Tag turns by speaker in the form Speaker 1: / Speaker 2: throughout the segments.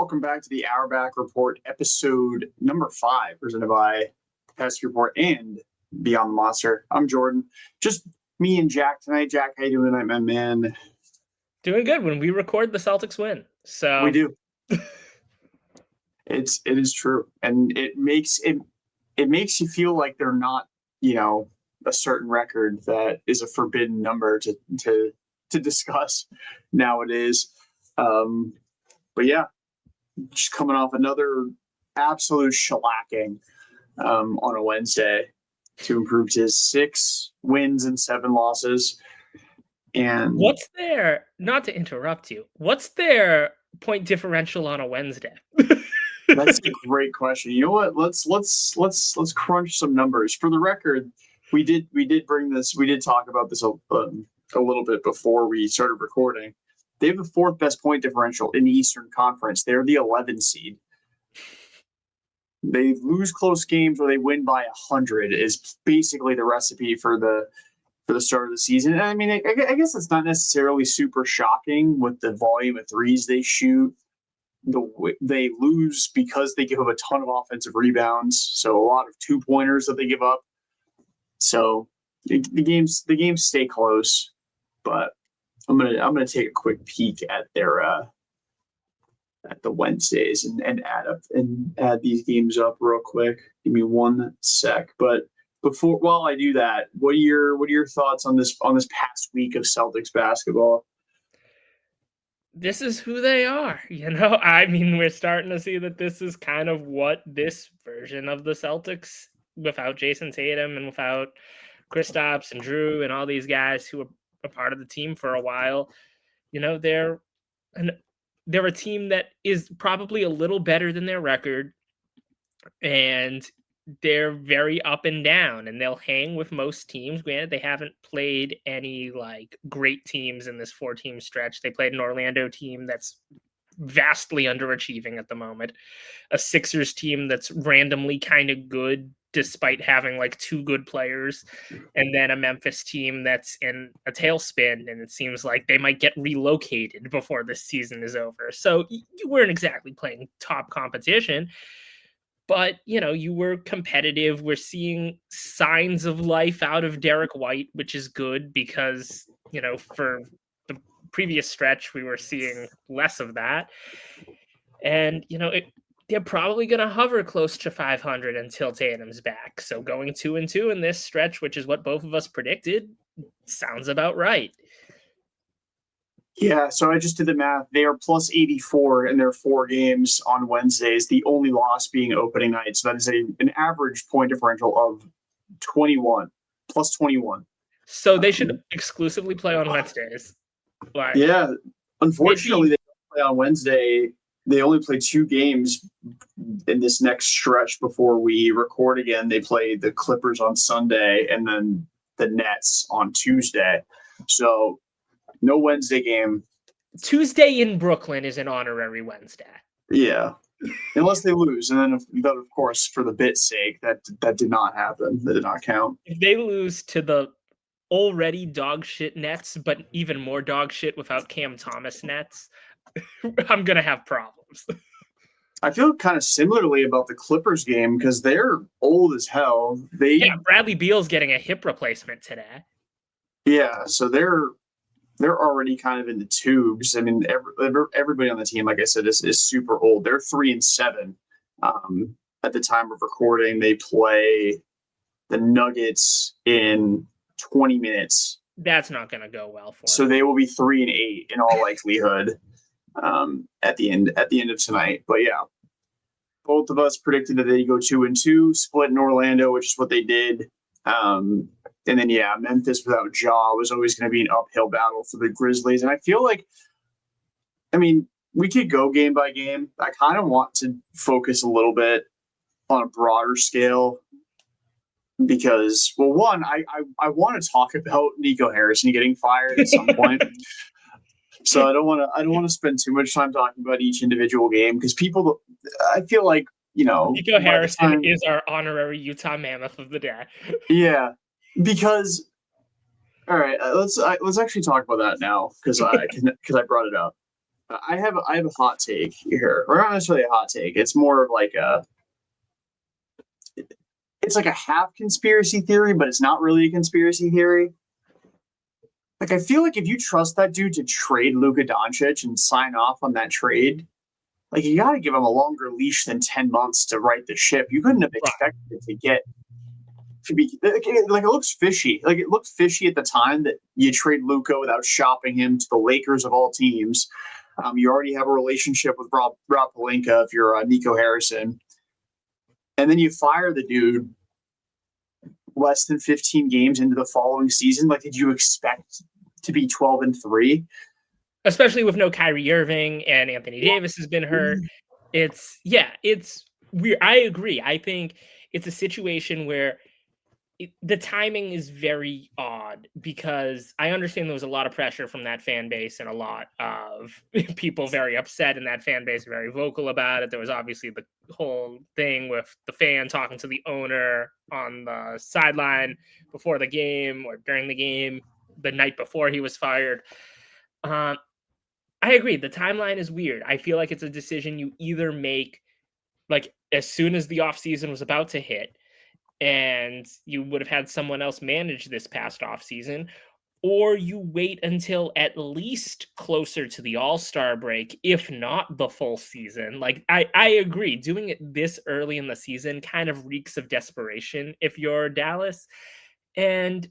Speaker 1: welcome back to the Hour Back Report, episode number 5, presented by Pesky Report and Beyond the Monster. I'm Jordan. Just me and Jack tonight. Jack, how you doing tonight, my man?
Speaker 2: Doing good. When we record, the Celtics win. So
Speaker 1: we do. It is true, and it makes you feel like they're not, a certain record that is a forbidden number to discuss nowadays. But yeah, just coming off another absolute shellacking on a Wednesday to improve to 6 wins and 7 losses. And
Speaker 2: what's their, not to interrupt you, what's their point differential on a Wednesday?
Speaker 1: That's a great question. You know what? Let's crunch some numbers. For the record, we did talk about this a little bit before we started recording. They have the 4th best point differential in the Eastern Conference. They're the 11 seed. They lose close games or they win by 100 is basically the recipe for the start of the season. And I mean, I guess it's not necessarily super shocking with the volume of threes they shoot. They lose because they give up a ton of offensive rebounds, so a lot of 2-pointers that they give up. So the games stay close, but I'm gonna take a quick peek at their at the Wednesdays and add these games up real quick. Give me 1 sec. But while I do that, what are your thoughts on this past week of Celtics basketball?
Speaker 2: This is who they are, I mean, we're starting to see that this is kind of what this version of the Celtics, without Jason Tatum and without Kristaps and Drew and all these guys who were a part of the team for a while, they're a team that is probably a little better than their record, and they're very up and down, and they'll hang with most teams. Granted, they haven't played any great teams in this 4-team stretch. They played an Orlando team that's vastly underachieving at the moment, a Sixers team that's randomly kind of good despite having 2 good players, and then a Memphis team that's in a tailspin, and it seems like they might get relocated before this season is over. So you weren't exactly playing top competition, but, you were competitive. We're seeing signs of life out of Derrick White, which is good because, for the previous stretch, we were seeing less of that. And, they're probably going to hover close to 500 until Tatum's back. So going 2-2 in this stretch, which is what both of us predicted, sounds about right.
Speaker 1: Yeah, so I just did the math. They are plus 84 in their 4 games on Wednesdays, the only loss being opening night. So that is an average point differential of 21, plus 21.
Speaker 2: So they should exclusively play on Wednesdays.
Speaker 1: Yeah, unfortunately, they don't play on Wednesday. They only play 2 games in this next stretch before we record again. They play the Clippers on Sunday and then the Nets on Tuesday. So no Wednesday game.
Speaker 2: Tuesday in Brooklyn is an honorary Wednesday.
Speaker 1: Yeah, unless they lose. And then, of course, for the bit's sake, that did not happen. That did not count.
Speaker 2: If they lose to the already dog shit Nets, but even more dog shit without Cam Thomas Nets, I'm going to have problems.
Speaker 1: I feel kind of similarly about the Clippers game because they're old as hell.
Speaker 2: Bradley Beal's getting a hip replacement today.
Speaker 1: Yeah, so they're already kind of in the tubes. I mean, everybody on the team, like I said, is super old. They're 3-7 at the time of recording. They play the Nuggets in 20 minutes.
Speaker 2: That's not going to go well for them.
Speaker 1: So they will be 3-8 in all likelihood at the end of tonight. But yeah, both of us predicted that they go 2-2, split in Orlando, which is what they did. And then, yeah, Memphis without Ja was always going to be an uphill battle for the Grizzlies. And I feel like, we could go game by game. I kind of want to focus a little bit on a broader scale because, well, one, I want to talk about Nico Harrison getting fired at some point. So I don't want to spend too much time talking about each individual game because I feel like,
Speaker 2: Nico Harrison is our honorary Utah Mammoth of the day.
Speaker 1: Yeah. Because, all right, let's actually talk about that now because I brought it up. I have a hot take here, or not necessarily a hot take. It's more of like it's like a half conspiracy theory, but it's not really a conspiracy theory. Like I feel like if you trust that dude to trade Luka Doncic and sign off on that trade, like you got to give him a longer leash than 10 months to right the ship. You couldn't have expected it to get to be like it looks fishy. Like it looked fishy at the time that you trade Luka without shopping him to the Lakers of all teams. You already have a relationship with Rob Pelinka if you're Nico Harrison, and then you fire the dude less than 15 games into the following season. Like, did you expect to be 12-3?
Speaker 2: Especially with no Kyrie Irving and Anthony Davis has been hurt. It's weird. I agree. I think it's a situation where the timing is very odd because I understand there was a lot of pressure from that fan base and a lot of people very upset in that fan base, very vocal about it. There was obviously the whole thing with the fan talking to the owner on the sideline before the game or during the game, the night before he was fired. I agree. The timeline is weird. I feel like it's a decision you either make like as soon as the offseason was about to hit, and you would have had someone else manage this past offseason, or you wait until at least closer to the All-Star break, if not the full season. Like, I agree. Doing it this early in the season kind of reeks of desperation if you're Dallas. And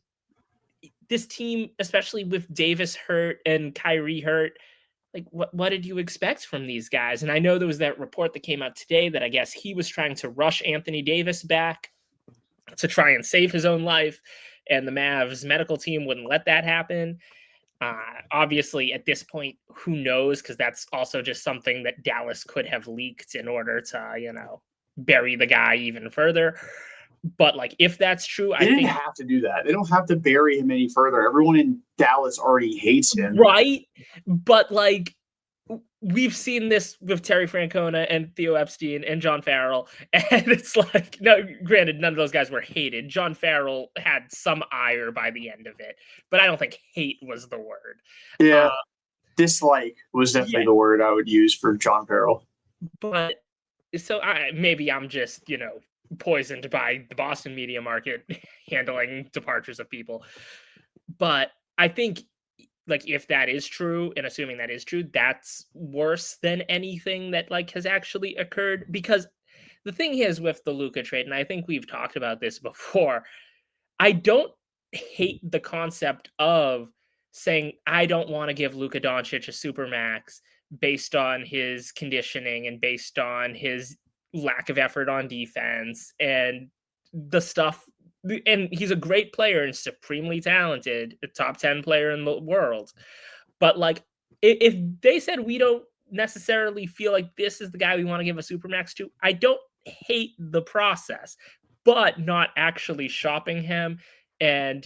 Speaker 2: this team, especially with Davis hurt and Kyrie hurt, like what did you expect from these guys? And I know there was that report that came out today that I guess he was trying to rush Anthony Davis back to try and save his own life, and the Mavs medical team wouldn't let that happen. Obviously, at this point, who knows? Because that's also just something that Dallas could have leaked in order to, bury the guy even further. But like, if that's true,
Speaker 1: They didn't have to do that. They don't have to bury him any further. Everyone in Dallas already hates him,
Speaker 2: right? But like, we've seen this with Terry Francona and Theo Epstein and John Farrell, and it's like, no, granted, none of those guys were hated. John Farrell had some ire by the end of it, but I don't think hate was the word.
Speaker 1: Yeah, dislike was definitely the word I would use for John Farrell.
Speaker 2: But so maybe I'm just poisoned by the Boston media market handling departures of people, but I think, like, if that is true, and assuming that is true, that's worse than anything that like has actually occurred. Because the thing is with the Luka trade, and I think we've talked about this before, I don't hate the concept of saying I don't want to give Luka Doncic a supermax based on his conditioning and based on his lack of effort on defense and the stuff. And he's a great player and supremely talented, a top 10 player in the world. But like, if they said we don't necessarily feel like this is the guy we want to give a supermax to, I don't hate the process, but not actually shopping him and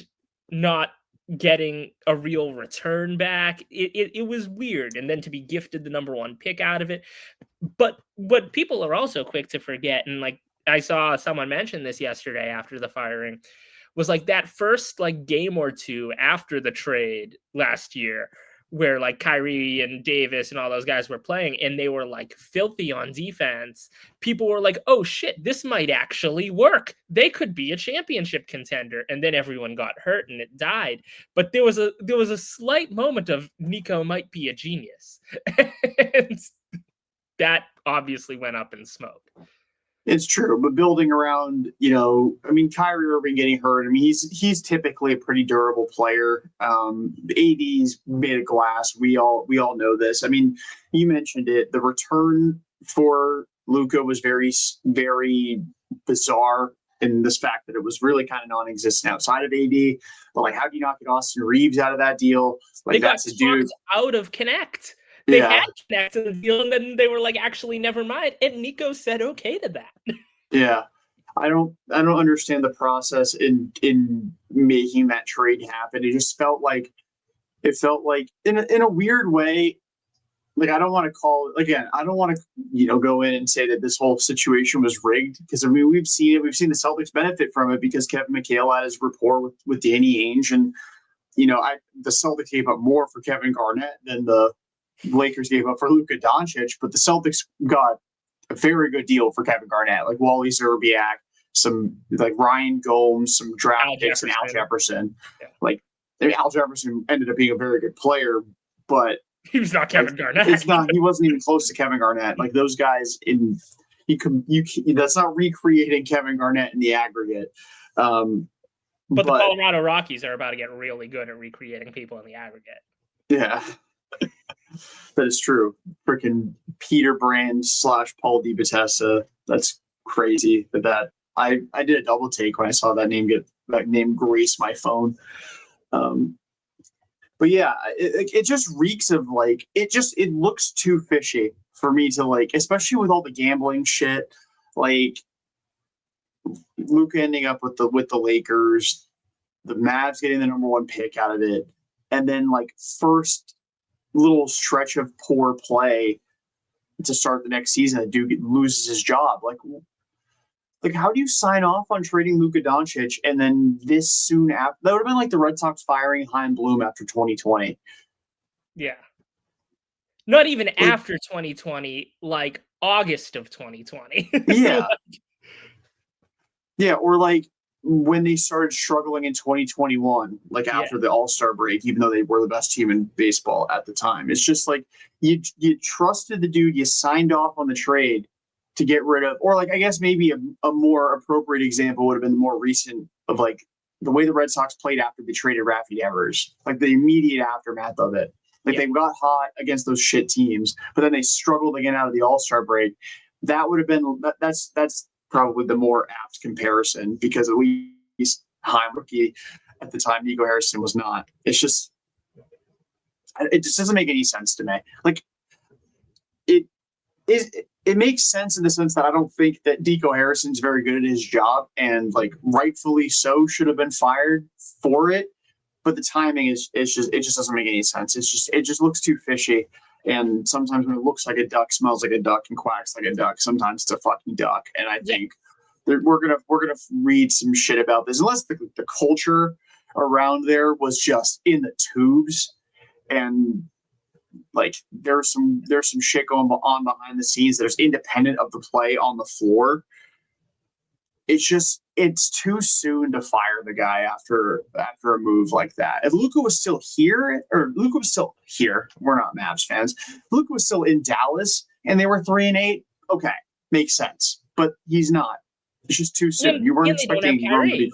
Speaker 2: not getting a real return back. It was weird. And then to be gifted the number one pick out of it. But what people are also quick to forget, and like I saw someone mention this yesterday after the firing, was like that first like game or two after the trade last year, where like Kyrie and Davis and all those guys were playing and they were like filthy on defense. People were like, oh shit, this might actually work. They could be a championship contender. And then everyone got hurt and it died. But there was a slight moment of Nico might be a genius. And that obviously went up in smoke.
Speaker 1: It's true, but building around, Kyrie Irving getting hurt. I mean, he's typically a pretty durable player. AD's made of glass. We all know this. I mean, you mentioned it. The return for Luka was very, very bizarre in this fact that it was really kind of non-existent outside of AD. But like, how do you not get Austin Reeves out of that deal? Like, that's a dude
Speaker 2: out of Connect. They had Connect in the deal, and then they were like, actually, never mind. And Nico said okay to that.
Speaker 1: Yeah. I don't understand the process in making that trade happen. It just felt like in a weird way. Like, I don't want to call it again. I don't want to, go in and say that this whole situation was rigged, because I mean, we've seen it. We've seen the Celtics benefit from it because Kevin McHale had his rapport with Danny Ainge, and the Celtics gave up more for Kevin Garnett than the Lakers gave up for Luka Doncic, but the Celtics got a very good deal for Kevin Garnett, like Wally Zerbiak, some like Ryan Gomes, some draft picks, and Al Jefferson.
Speaker 2: Yeah.
Speaker 1: Like Al Jefferson ended up being a very good player, but
Speaker 2: he was not Kevin Garnett.
Speaker 1: It's not. He wasn't even close to Kevin Garnett. Like those guys that's not recreating Kevin Garnett in the aggregate.
Speaker 2: But the Colorado Rockies are about to get really good at recreating people in the aggregate.
Speaker 1: Yeah, that is true. Freaking Peter Brand / Paul DiBattista. That's crazy. That I did a double take when I saw that name grace my phone. But yeah, it just reeks of like it looks too fishy for me to like, especially with all the gambling shit. Like Luka ending up with the Lakers, the Mavs getting the number 1 pick out of it, and then like first little stretch of poor play to start the next season, the dude loses his job. Like how do you sign off on trading Luka Doncic and then this soon after? That would have been like the Red Sox firing Chaim Bloom after 2020.
Speaker 2: Yeah. Not even after 2020, like August of 2020.
Speaker 1: Yeah. Yeah, or like when they started struggling in 2021, like after the All-Star break, even though they were the best team in baseball at the time. It's just like you trusted the dude, you signed off on the trade to get rid of, or like I guess maybe a more appropriate example would have been the more recent of like the way the Red Sox played after they traded Rafi Devers, like the immediate aftermath of it. Like they got hot against those shit teams, but then they struggled again out of the All-Star break. That would have been that's probably the more apt comparison because at least Chaim rookie at the time, Nico Harrison was not. It just doesn't make any sense to me. Like it makes sense in the sense that I don't think that Nico Harrison's very good at his job and like rightfully so should have been fired for it. But the timing it just doesn't make any sense. It just looks too fishy. And sometimes when it looks like a duck, smells like a duck, and quacks like a duck, sometimes it's a fucking duck. And I think we're gonna read some shit about this, unless the culture around there was just in the tubes, and like there's some shit going on behind the scenes that is independent of the play on the floor. It's too soon to fire the guy after a move like that. If Luka was still here, we're not Mavs fans. Luka was still in Dallas and they were 3-8. Okay, makes sense. But he's not. It's just too soon. You weren't expecting Rome to be.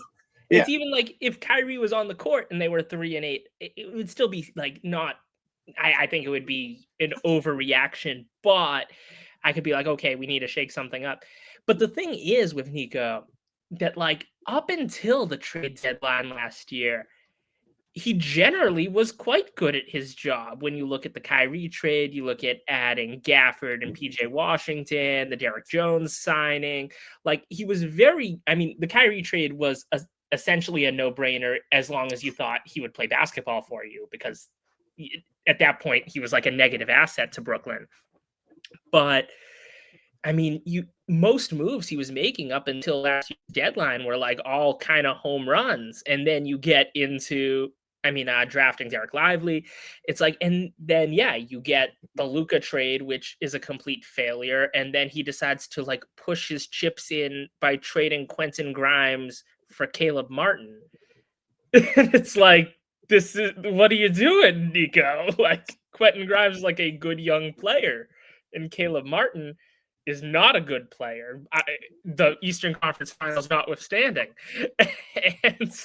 Speaker 2: Yeah. It's even like if Kyrie was on the court and they were 3-8, it would still be like not. I think it would be an overreaction, but I could be like, okay, we need to shake something up. But the thing is with Nico that like up until the trade deadline last year, he generally was quite good at his job. When you look at the Kyrie trade, you look at adding Gafford and PJ Washington, the Derrick Jones signing, like he was the Kyrie trade was essentially a no-brainer as long as you thought he would play basketball for you, because at that point he was like a negative asset to Brooklyn. But I mean, most moves he was making up until last year's deadline were like all kind of home runs. And then you get into, drafting Derek Lively. It's like, and then, you get the Luka trade, which is a complete failure. And then he decides to like push his chips in by trading Quentin Grimes for Caleb Martin. It's like, what are you doing, Nico? Like Quentin Grimes is like a good young player, and Caleb Martin is not a good player, the Eastern Conference Finals notwithstanding. And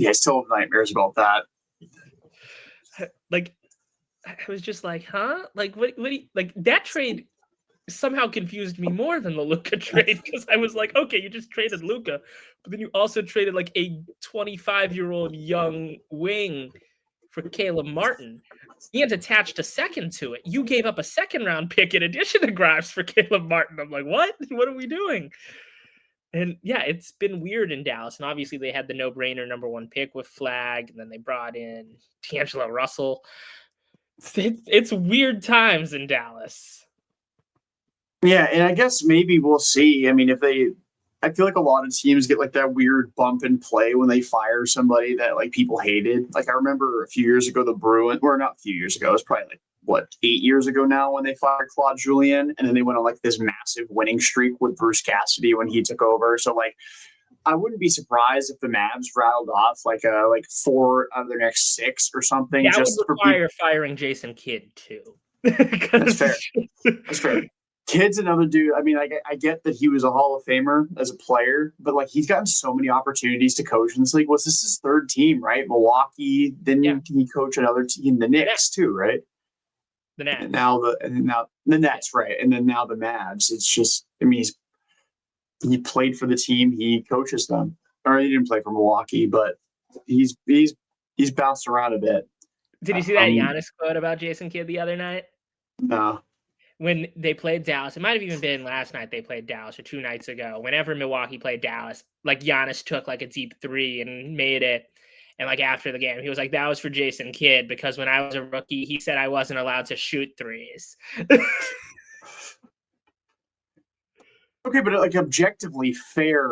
Speaker 1: I still have nightmares about that.
Speaker 2: Like, I was just like, huh? Like, what do you, like, that trade somehow confused me more than the Luka trade, because I was like, okay, you just traded Luka, but then you also traded like a 25-year-old young wing for Caleb Martin. And attached a second to it. You gave up a second-round pick in addition to Grimes for Caleb Martin. I'm like, what? What are we doing? And yeah, it's been weird in Dallas. And obviously they had the no-brainer number 1 pick with Flag, and then they brought in D'Angelo Russell. It's weird times in Dallas.
Speaker 1: Yeah, and I guess maybe we'll see. I mean, I feel like a lot of teams get like that weird bump in play when they fire somebody that like people hated. Like I remember a few years ago, the Bruins, or not a few years ago, it was probably like 8 years ago now when they fired Claude Julien, and then they went on like this massive winning streak with Bruce Cassidy when he took over. So like, I wouldn't be surprised if the Mavs rattled off like 4 out of their next 6 or something.
Speaker 2: That
Speaker 1: just
Speaker 2: would
Speaker 1: for
Speaker 2: require firing Jason Kidd too.
Speaker 1: That's fair. That's fair. Kidd's another dude. I mean, I get that he was a Hall of Famer as a player, but like he's gotten so many opportunities to coach in this league. Was this his 3rd team, right? Milwaukee. Then he coach another team, the Knicks too, right?
Speaker 2: The Nets.
Speaker 1: And now the Nets, right? And then now the Mavs. It's just, I mean, he played for the team, he coaches them. Or he didn't play for Milwaukee, but he's bounced around a bit.
Speaker 2: Did you see that Giannis quote about Jason Kidd the other night?
Speaker 1: No.
Speaker 2: When they played Dallas, it might have even been last night they played Dallas or 2 nights ago. Whenever Milwaukee played Dallas, like Giannis took like a deep 3 and made it. And like after the game, he was like, that was for Jason Kidd because when I was a rookie, he said I wasn't allowed to shoot threes.
Speaker 1: Okay, but like objectively fair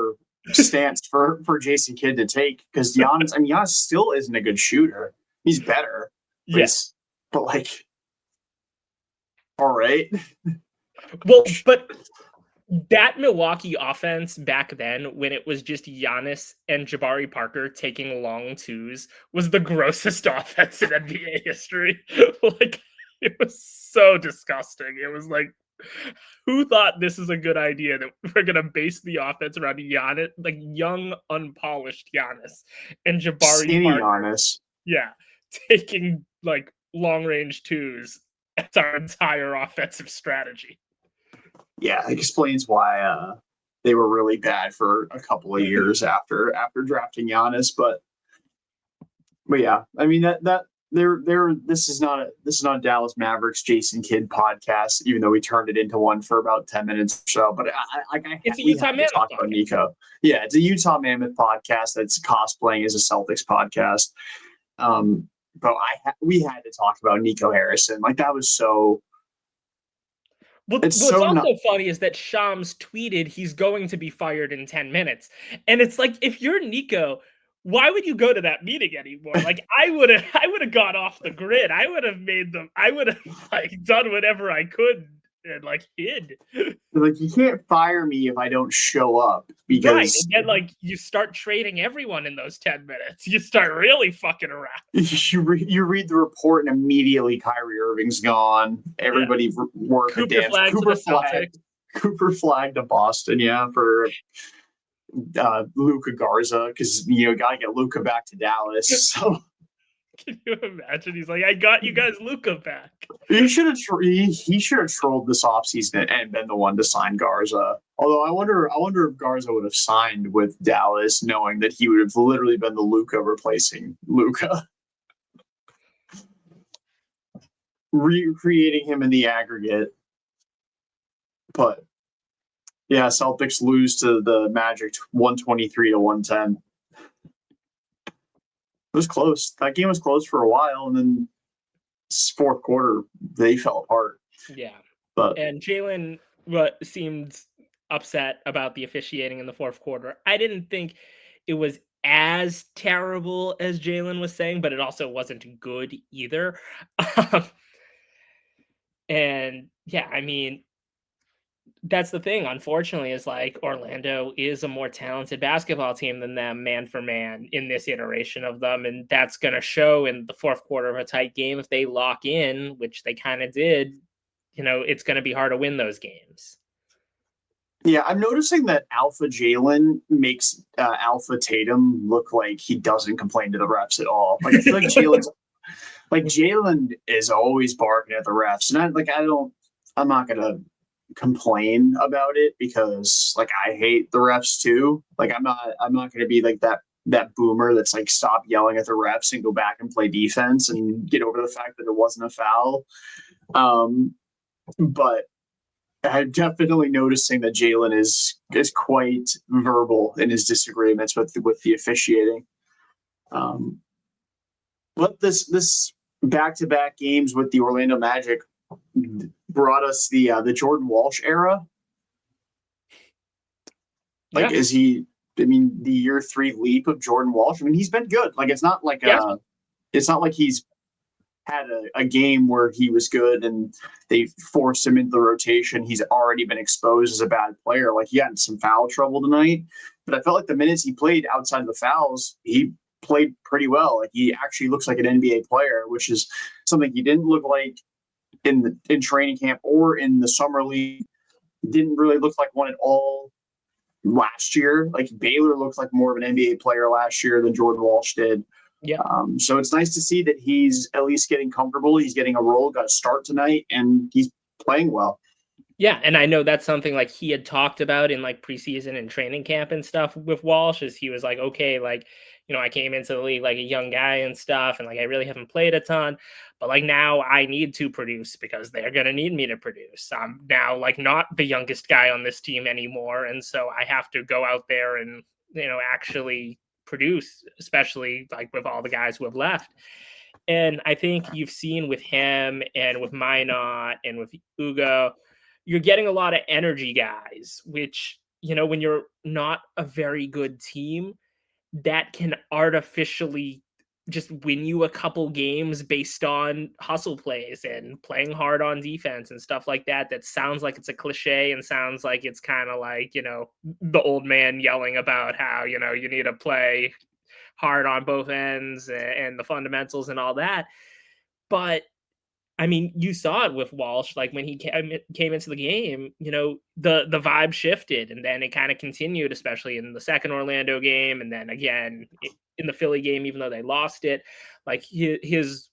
Speaker 1: stance for Jason Kidd to take because Giannis still isn't a good shooter. He's better.
Speaker 2: Yes.
Speaker 1: But like, all right.
Speaker 2: Well, but that Milwaukee offense back then, when it was just Giannis and Jabari Parker taking long 2s, was the grossest offense in NBA history. Like, it was so disgusting. It was like, who thought this is a good idea that we're going to base the offense around Giannis, like young, unpolished Giannis and Jabari Parker?
Speaker 1: Giannis.
Speaker 2: Yeah, taking like long-range 2s as our entire offensive strategy.
Speaker 1: Yeah, it explains why they were really bad for a couple of years after drafting Giannis. But yeah, I mean that this is not a Dallas Mavericks Jason Kidd podcast, even though we turned it into one for about 10 minutes or so. But
Speaker 2: it's a Utah Mammoth
Speaker 1: talk about Nico. Yeah, it's a Utah Mammoth podcast that's cosplaying as a Celtics podcast. But we had to talk about Nico Harrison. Like that was so.
Speaker 2: What's also funny is that Shams tweeted he's going to be fired in 10 minutes. And it's like, if you're Nico, why would you go to that meeting anymore? Like I would have got off the grid. I would have like done whatever I could and like hid.
Speaker 1: Like you can't fire me if I don't show up because
Speaker 2: right. And then like you start trading everyone in those 10 minutes. You start really fucking around.
Speaker 1: You read the report and immediately Kyrie Irving's gone. Everybody worked the dance. Cooper flagged to Boston, for Luka Garza because gotta get Luka back to Dallas. So
Speaker 2: can you imagine? He's like, I got you guys Luka back.
Speaker 1: He should have trolled this offseason and been the one to sign Garza. Although I wonder if Garza would have signed with Dallas knowing that he would have literally been the Luka replacing Luka. Recreating him in the aggregate. But yeah, Celtics lose to the Magic 123-110. It was close. That game was close for a while, and then 4th quarter they fell apart.
Speaker 2: Yeah,
Speaker 1: but
Speaker 2: and Jalen seemed upset about the officiating in the 4th quarter. I didn't think it was as terrible as Jalen was saying, but it also wasn't good either. And yeah, I mean, that's the thing, unfortunately, is like Orlando is a more talented basketball team than them man for man in this iteration of them. And that's going to show in the 4th quarter of a tight game. If they lock in, which they kind of did, it's going to be hard to win those games.
Speaker 1: Yeah, I'm noticing that Alpha Jalen makes Alpha Tatum look like he doesn't complain to the refs at all. Like I feel like Jalen is always barking at the refs. And I'm not going to complain about it because like I hate the refs too. Like I'm not going to be like that boomer that's like stop yelling at the refs and go back and play defense and get over the fact that it wasn't a foul. But I'm definitely noticing that Jalen is quite verbal in his disagreements with the officiating. But this back-to-back games with the Orlando Magic brought us the Jordan Walsh era. Like, is he? I mean, the year 3 leap of Jordan Walsh. I mean, he's been good. Like, it's not like he's had a game where he was good and they forced him into the rotation, he's already been exposed as a bad player. Like he got in some foul trouble tonight, but I felt like the minutes he played outside of the fouls, he played pretty well. Like he actually looks like an NBA player, which is something he didn't look like in training camp or in the summer league. Didn't really look like one at all last year. Like Baylor looked like more of an NBA player last year than Jordan Walsh did.
Speaker 2: Yeah.
Speaker 1: So it's nice to see that he's at least getting comfortable. He's getting a role, got a start tonight, and he's playing well.
Speaker 2: Yeah, and I know that's something like he had talked about in like preseason and training camp and stuff with Walsh, is he was like, okay, like, I came into the league like a young guy and stuff, and like I really haven't played a ton, but like now I need to produce because they're gonna need me to produce. I'm now like not the youngest guy on this team anymore, and so I have to go out there and actually produce, especially like with all the guys who have left. And I think you've seen with him and with Minot and with Ugo, you're getting a lot of energy guys, which, when you're not a very good team, that can artificially just win you a couple games based on hustle plays and playing hard on defense and stuff like that. That sounds like it's a cliche and sounds like it's kind of like, the old man yelling about how, you need to play hard on both ends and the fundamentals and all that. But I mean, you saw it with Walsh, like when he came into the game, the vibe shifted and then it kind of continued, especially in the second Orlando game. And then again in the Philly game, even though they lost it, like his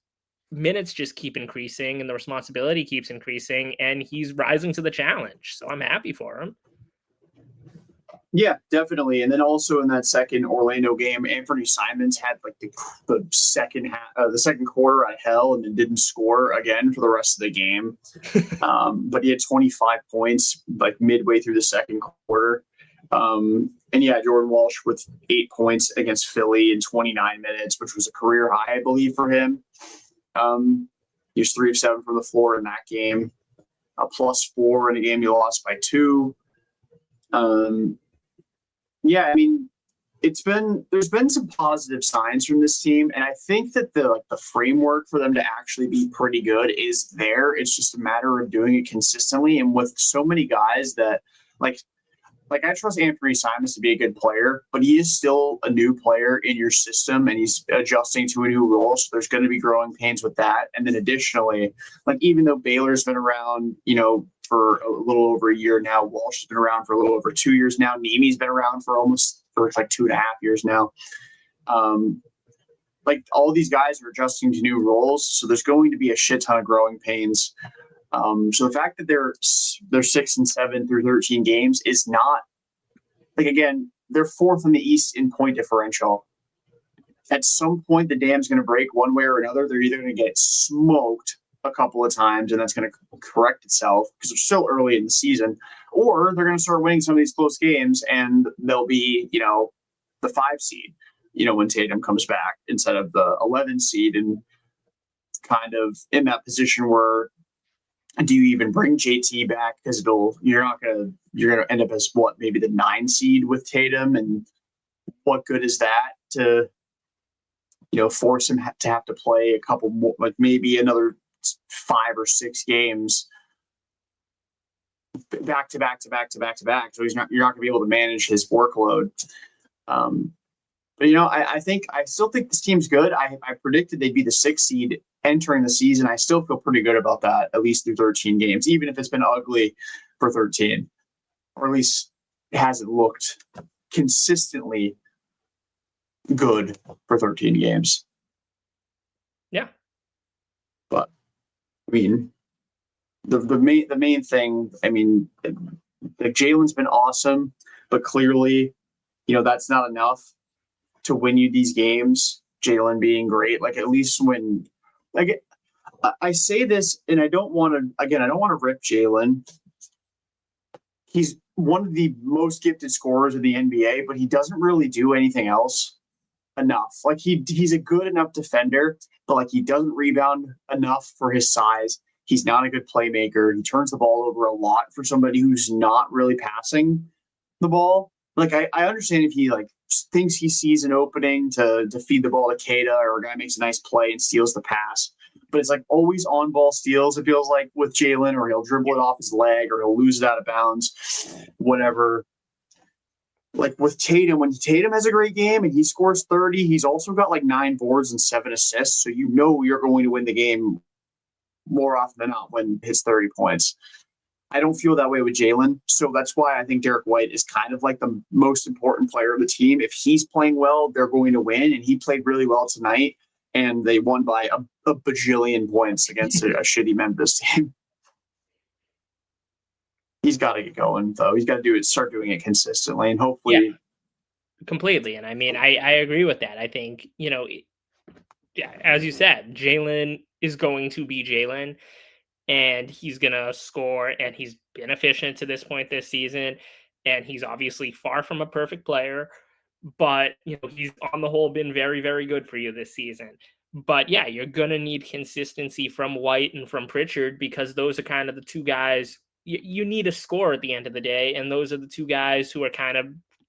Speaker 2: minutes just keep increasing and the responsibility keeps increasing and he's rising to the challenge. So I'm happy for him.
Speaker 1: Yeah, definitely. And then also in that second Orlando game, Anthony Simons had like the second half, the second quarter at hell, and then didn't score again for the rest of the game. But he had 25 points like midway through the second quarter. And yeah, Jordan Walsh with 8 points against Philly in 29 minutes, which was a career high, I believe, for him. He was 3 of 7 from the floor in that game, a +4 in a game you lost by 2. Yeah, I mean, there's been some positive signs from this team, and I think that the framework for them to actually be pretty good is there. It's just a matter of doing it consistently, and with so many guys that like I trust Anthony Simons to be a good player, but he is still a new player in your system, and he's adjusting to a new role. So there's going to be growing pains with that. And then additionally, like even though Baylor's been around, for a little over a year now, Walsh has been around for a little over 2 years now. Nemi's been around for like 2.5 years now. Like all these guys are adjusting to new roles, so there's going to be a shit ton of growing pains. So the fact that they're 6 and 7 through 13 games is not like, again, they're 4th in the East in point differential. At some point, the dam's going to break one way or another. They're either going to get smoked a couple of times, and that's going to correct itself because they're still early in the season, or they're going to start winning some of these close games, and they'll be, the 5 seed, when Tatum comes back instead of the 11 seed, and kind of in that position where, do you even bring JT back? Because you're going to end up as maybe the 9 seed with Tatum, and what good is that to force him to have to play a couple more, like maybe another 5 or 6 games back to back. So you're not going to be able to manage his workload. But I still think this team's good. I predicted they'd be the 6th seed entering the season. I still feel pretty good about that, at least through 13 games, even if it's been ugly for 13, or at least it hasn't looked consistently good for 13 games.
Speaker 2: Yeah.
Speaker 1: But I mean, the main thing, I mean, Jalen's been awesome, but clearly, that's not enough to win you these games. Jalen being great, like at least when, like, I say this, and I don't want to rip Jalen. He's one of the most gifted scorers of the NBA, but he doesn't really do anything else enough. Like he's a good enough defender, but like he doesn't rebound enough for his size. He's not a good playmaker. He turns the ball over a lot for somebody who's not really passing the ball. Like I understand if he like thinks he sees an opening to feed the ball to Keita, or a guy makes a nice play and steals the pass. but it's like always on ball steals. It feels like with Jalen, or he'll dribble it off his leg, or he'll lose it out of bounds, whatever. Like with Tatum, when Tatum has a great game and he scores 30, he's also got like 9 boards and 7 assists. So you're going to win the game more often than not when he hits 30 points. I don't feel that way with Jalen. So that's why I think Derrick White is kind of like the most important player of the team. If he's playing well, they're going to win. And he played really well tonight. And they won by a bajillion points against a shitty Memphis team. He's got to get going, though. He's got to start doing it consistently. And hopefully.
Speaker 2: Yeah, completely. And I mean, I agree with that. I think, yeah, as you said, Jalen is going to be Jalen. And he's going to score, and he's been efficient to this point this season, and he's obviously far from a perfect player, but he's on the whole been very, very good for you this season. But yeah, you're going to need consistency from White and from Pritchard, because those are kind of the two guys you need a score at the end of the day, and those are the two guys who are kind of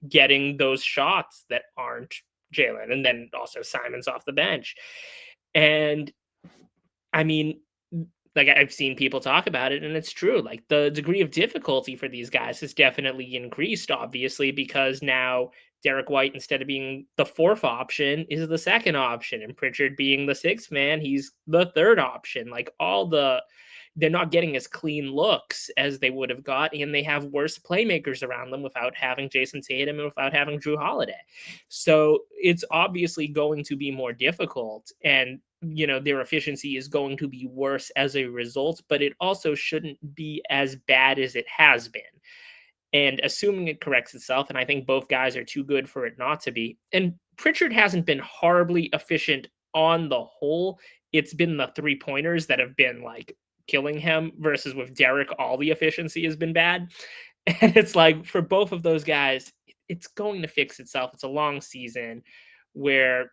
Speaker 2: getting those shots that aren't Jalen, and then also Simon's off the bench. And I mean, like, I've seen people talk about it, and it's true. Like, the degree of difficulty for these guys has definitely increased, obviously, because now Derrick White, instead of being the 4th option, is the 2nd option, and Pritchard being the 6th man, he's the 3rd option. Like, they're not getting as clean looks as they would have got, and they have worse playmakers around them without having Jason Tatum and without having Drew Holiday. So it's obviously going to be more difficult, and their efficiency is going to be worse as a result, but it also shouldn't be as bad as it has been. And assuming it corrects itself, and I think both guys are too good for it not to be. And Pritchard hasn't been horribly efficient on the whole. It's been the 3-pointers that have been like killing him, versus with Derrick, all the efficiency has been bad. And it's like, for both of those guys, it's going to fix itself. It's a long season where,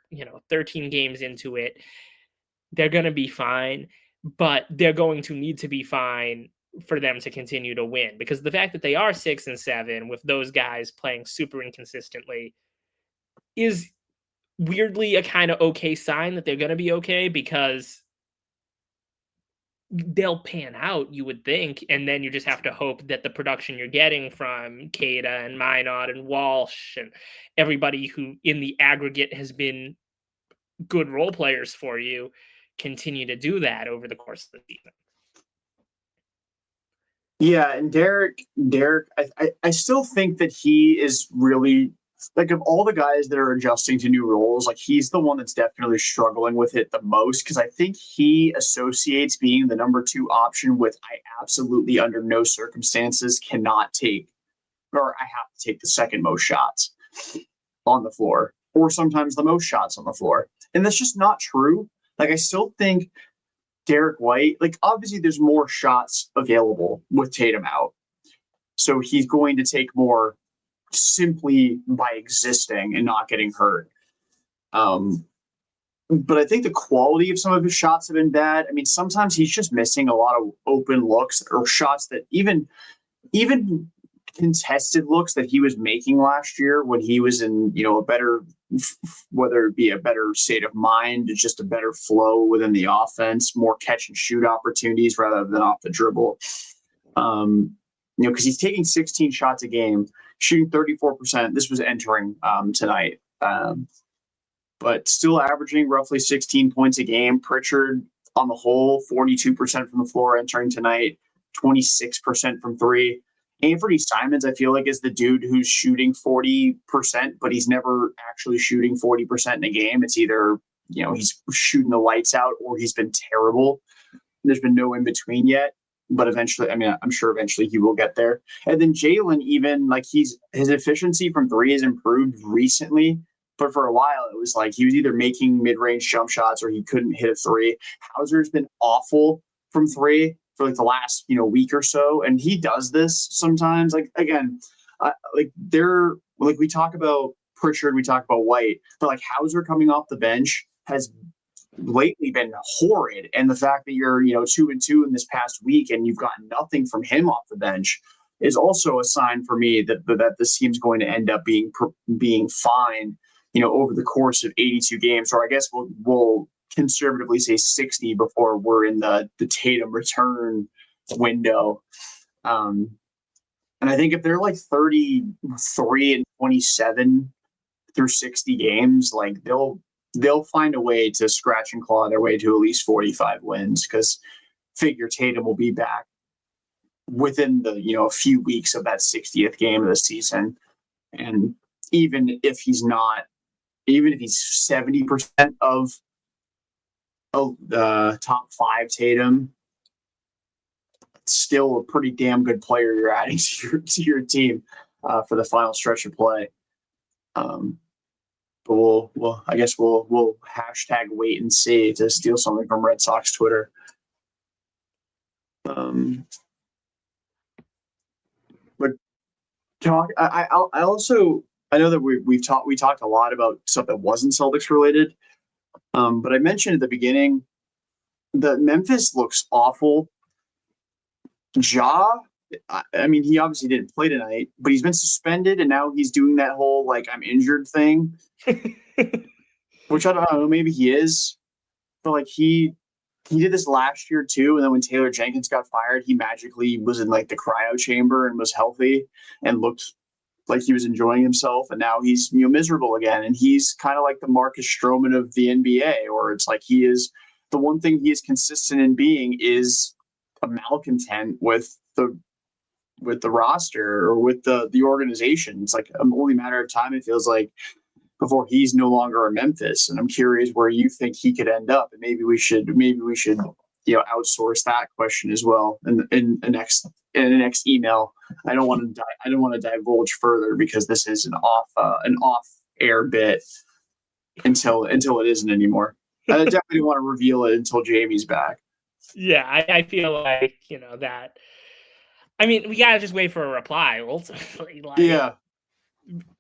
Speaker 2: 13 games into it, they're going to be fine, but they're going to need to be fine for them to continue to win, because the fact that they are 6 and 7 with those guys playing super inconsistently is weirdly a kind of okay sign that they're going to be okay, because they'll pan out, you would think, and then you just have to hope that the production you're getting from Kada and Minot and Walsh and everybody who in the aggregate has been good role players for you continue to do that over the course of the season.
Speaker 1: Yeah, and Derrick, I still think that he is really, like, of all the guys that are adjusting to new roles, like, he's the one that's definitely struggling with it the most, because I think he associates being the number 2 option with, I absolutely under no circumstances cannot take, or I have to take the second most shots on the floor, or sometimes the most shots on the floor. And that's just not true. Like, I still think Derrick White, like, obviously there's more shots available with Tatum out. So he's going to take more simply by existing and not getting hurt. But I think the quality of some of his shots have been bad. I mean, sometimes he's just missing a lot of open looks, or shots that even contested looks that he was making last year when he was in, a better, whether it be a better state of mind, just a better flow within the offense, more catch and shoot opportunities rather than off the dribble. Because he's taking 16 shots a game, shooting 34%. This was entering tonight, but still averaging roughly 16 points a game. Pritchard, on the whole, 42% from the floor entering tonight, 26% from 3. Anthony Simons, I feel like, is the dude who's shooting 40%, but he's never actually shooting 40% in a game. It's either, he's shooting the lights out or he's been terrible. There's been no in between yet, but eventually, I mean, I'm sure eventually he will get there. And then Jalen, even, like, his efficiency from 3 has improved recently, but for a while it was like he was either making mid-range jump shots or he couldn't hit a 3. Hauser's been awful from 3 for like the last week or so, and he does this sometimes. Like, again, like we talk about Pritchard, we talk about White, but like Hauser coming off the bench has lately been horrid, and the fact that you're 2-2 in this past week and you've gotten nothing from him off the bench is also a sign for me that this team's going to end up being fine over the course of 82 games, or I guess we'll conservatively say 60 before we're in the Tatum return window. And I think if they're like 33 and 27 through 60 games, like they'll find a way to scratch and claw their way to at least 45 wins, because figure Tatum will be back within the a few weeks of that 60th game of the season. And even if he's 70% of the top 5 Tatum, it's still a pretty damn good player you're adding to your team for the final stretch of play. But I guess we'll hashtag wait and see, to steal something from Red Sox Twitter. But talk. I also, I know that we talked a lot about stuff that wasn't Celtics related. But I mentioned at the beginning that Memphis looks awful. Ja, I mean, he obviously didn't play tonight, but he's been suspended, and now he's doing that whole like I'm injured thing, which I don't know. Maybe he is, but like he did this last year too. And then when Taylor Jenkins got fired, he magically was in like the cryo chamber and was healthy and looked like he was enjoying himself. And now he's miserable again. And he's kind of like the Marcus Stroman of the NBA, or it's like he is the one thing he is consistent in being is a malcontent with the roster or with the organization. It's like only a matter of time, it feels like, before he's no longer in Memphis. And I'm curious where you think he could end up. And maybe we should outsource that question as well in the next email. I don't want to divulge further, because this is an off air bit until it isn't anymore. I definitely want to reveal it until Jamie's back.
Speaker 2: Yeah, I feel like, that. I mean, we gotta just wait for a reply ultimately.
Speaker 1: Yeah.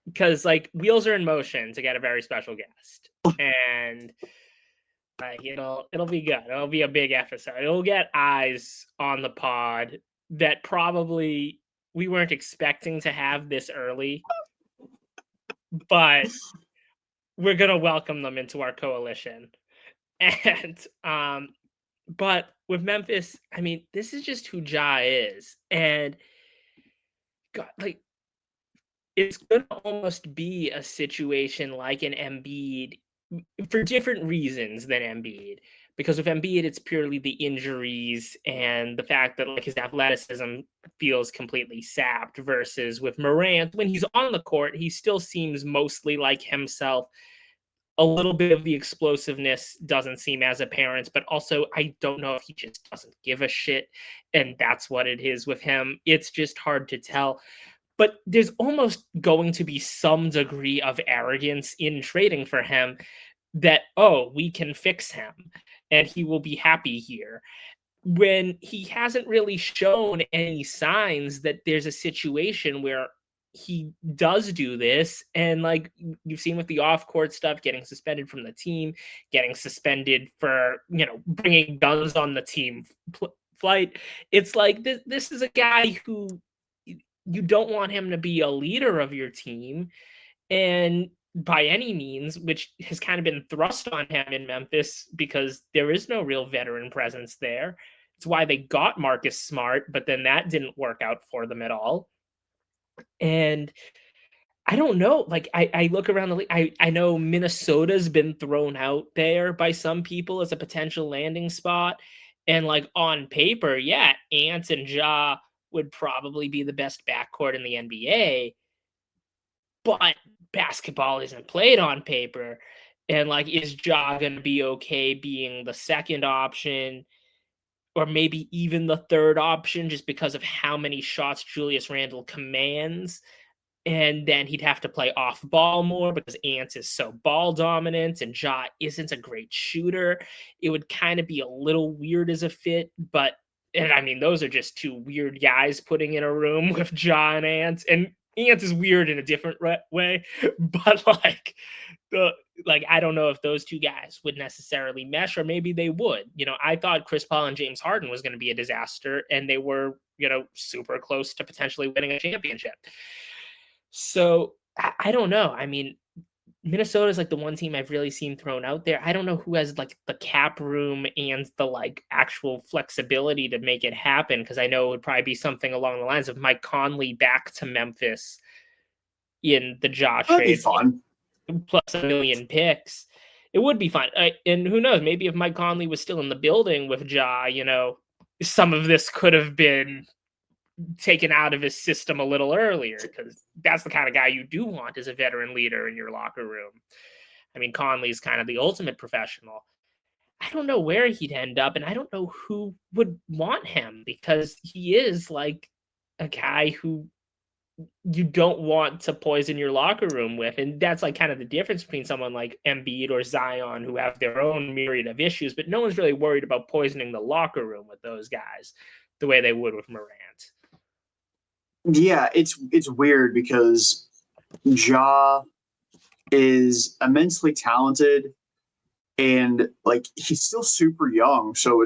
Speaker 2: Because like wheels are in motion to get a very special guest, and like it'll be good. It'll be a big episode. It'll get eyes on the pod that probably we weren't expecting to have this early, but we're gonna welcome them into our coalition. And but with Memphis, I mean, this is just who Ja is, and God, like, it's gonna almost be a situation like an Embiid for different reasons than Embiid. Because with Embiid, it's purely the injuries and the fact that like his athleticism feels completely sapped. Versus with Morant, when he's on the court, he still seems mostly like himself. A little bit of the explosiveness doesn't seem as apparent, but also I don't know if he just doesn't give a shit, and that's what it is with him. It's just hard to tell. But there's almost going to be some degree of arrogance in trading for him, that, oh, we can fix him and he will be happy here, when he hasn't really shown any signs that there's a situation where he does do this. And like you've seen with the off-court stuff, getting suspended from the team, getting suspended for bringing guns on the team flight, it's like this is a guy who you don't want him to be a leader of your team, and by any means, which has kind of been thrust on him in Memphis because there is no real veteran presence there. It's why they got Marcus Smart, but then that didn't work out for them at all. And I don't know. Like I look around the league. I know Minnesota's been thrown out there by some people as a potential landing spot. And like on paper, yeah, Ant and Ja would probably be the best backcourt in the NBA. But basketball isn't played on paper. And like, is Ja going to be okay being the second option, or maybe even the third option, just because of how many shots Julius Randle commands? And then he'd have to play off ball more because Ant is so ball dominant and Ja isn't a great shooter. It would kind of be a little weird as a fit, but and I mean, those are just two weird guys putting in a room with Ja and Ant. And Ant is weird in a different way, but I don't know if those two guys would necessarily mesh, or maybe they would. I thought Chris Paul and James Harden was going to be a disaster, and they were, super close to potentially winning a championship. So I don't know. I mean, Minnesota's like the one team I've really seen thrown out there. I don't know who has like the cap room and the like actual flexibility to make it happen, because I know it would probably be something along the lines of Mike Conley back to Memphis in the Ja
Speaker 1: That'd be
Speaker 2: trade
Speaker 1: fun.
Speaker 2: plus a million picks. It would be fun. And who knows, maybe if Mike Conley was still in the building with Ja, some of this could have been taken out of his system a little earlier, because that's the kind of guy you do want as a veteran leader in your locker room. I mean, Conley's kind of the ultimate professional. I don't know where he'd end up, and I don't know who would want him, because he is like a guy who you don't want to poison your locker room with. And that's like kind of the difference between someone like Embiid or Zion, who have their own myriad of issues, but no one's really worried about poisoning the locker room with those guys the way they would with Morant.
Speaker 1: Yeah, it's weird because Ja is immensely talented and like he's still super young. So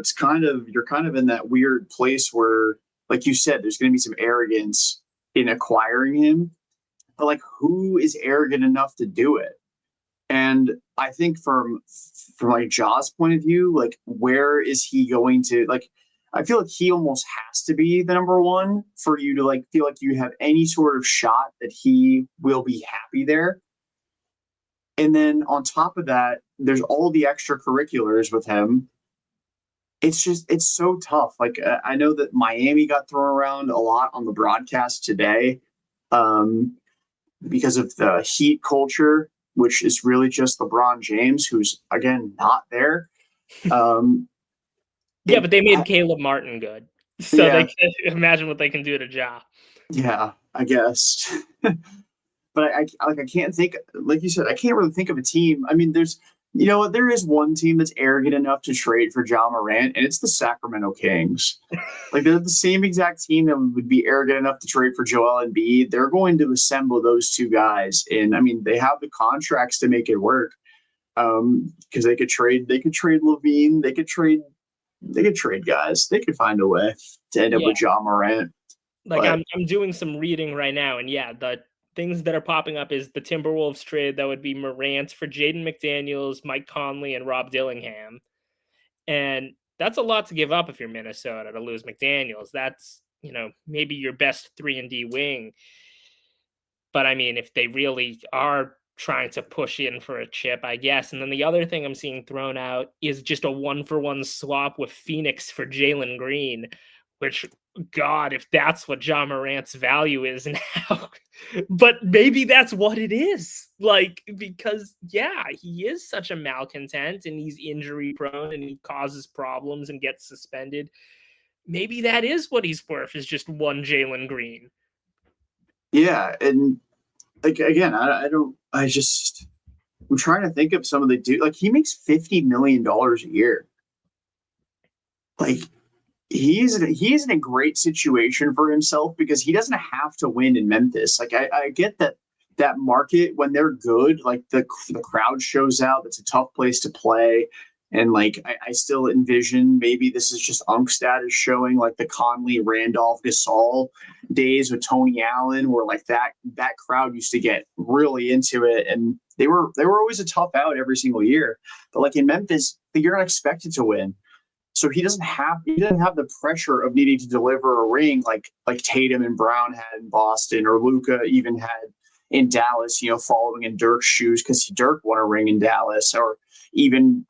Speaker 1: you're kind of in that weird place where, like you said, there's going to be some arrogance in acquiring him. But like, who is arrogant enough to do it? And I think from like Ja's point of view, like where is he going to like? I feel like he almost has to be the number one for you to like feel like you have any sort of shot that he will be happy there. And then on top of that, there's all the extracurriculars with him. It's so tough. Like I know that Miami got thrown around a lot on the broadcast today, um, because of the Heat culture, which is really just LeBron James, who's again not there. Um,
Speaker 2: Yeah,
Speaker 1: it,
Speaker 2: but they made
Speaker 1: I,
Speaker 2: Caleb Martin good. So they
Speaker 1: yeah,
Speaker 2: can imagine what they can do to Ja.
Speaker 1: yeah, I guess. But I can't think, like you said, I can't really think of a team. I mean, there is one team that's arrogant enough to trade for Ja Morant, and it's the Sacramento Kings. Like they're the same exact team that would be arrogant enough to trade for Joel Embiid. They're going to assemble those two guys, and I mean they have the contracts to make it work. Because they could trade Levine, they could trade guys, they could find a way to end up
Speaker 2: Yeah.
Speaker 1: with Ja Morant.
Speaker 2: Like
Speaker 1: But
Speaker 2: I'm doing some reading right now, and yeah, the things that are popping up is the Timberwolves trade that would be Morant for Jaden McDaniels, Mike Conley, and Rob Dillingham. And that's a lot to give up if you're Minnesota to lose McDaniels. That's, maybe your best 3-and-D wing. But I mean, if they really are trying to push in for a chip, I guess. And then the other thing I'm seeing thrown out is just a 1-for-1 swap with Phoenix for Jalen Green, which, God, if that's what Ja Morant's value is now. But maybe that's what it is. Like, because, yeah, he is such a malcontent and he's injury prone and he causes problems and gets suspended. Maybe that is what he's worth, is just one Jalen Green.
Speaker 1: yeah, and like again, I'm trying to think of some of the dude. Like he makes $50 million a year. Like he's in a great situation for himself because he doesn't have to win in Memphis. Like I get that market when they're good, like the crowd shows out. It's a tough place to play. And like I still envision maybe this is just Unkstad is showing like the Conley, Randolph, Gasol days with Tony Allen, where like that crowd used to get really into it, and they were always a tough out every single year. But like in Memphis, you're not expected to win. So he doesn't have the pressure of needing to deliver a ring like Tatum and Brown had in Boston, or Luka even had in Dallas, following in Dirk's shoes because Dirk won a ring in Dallas, or even,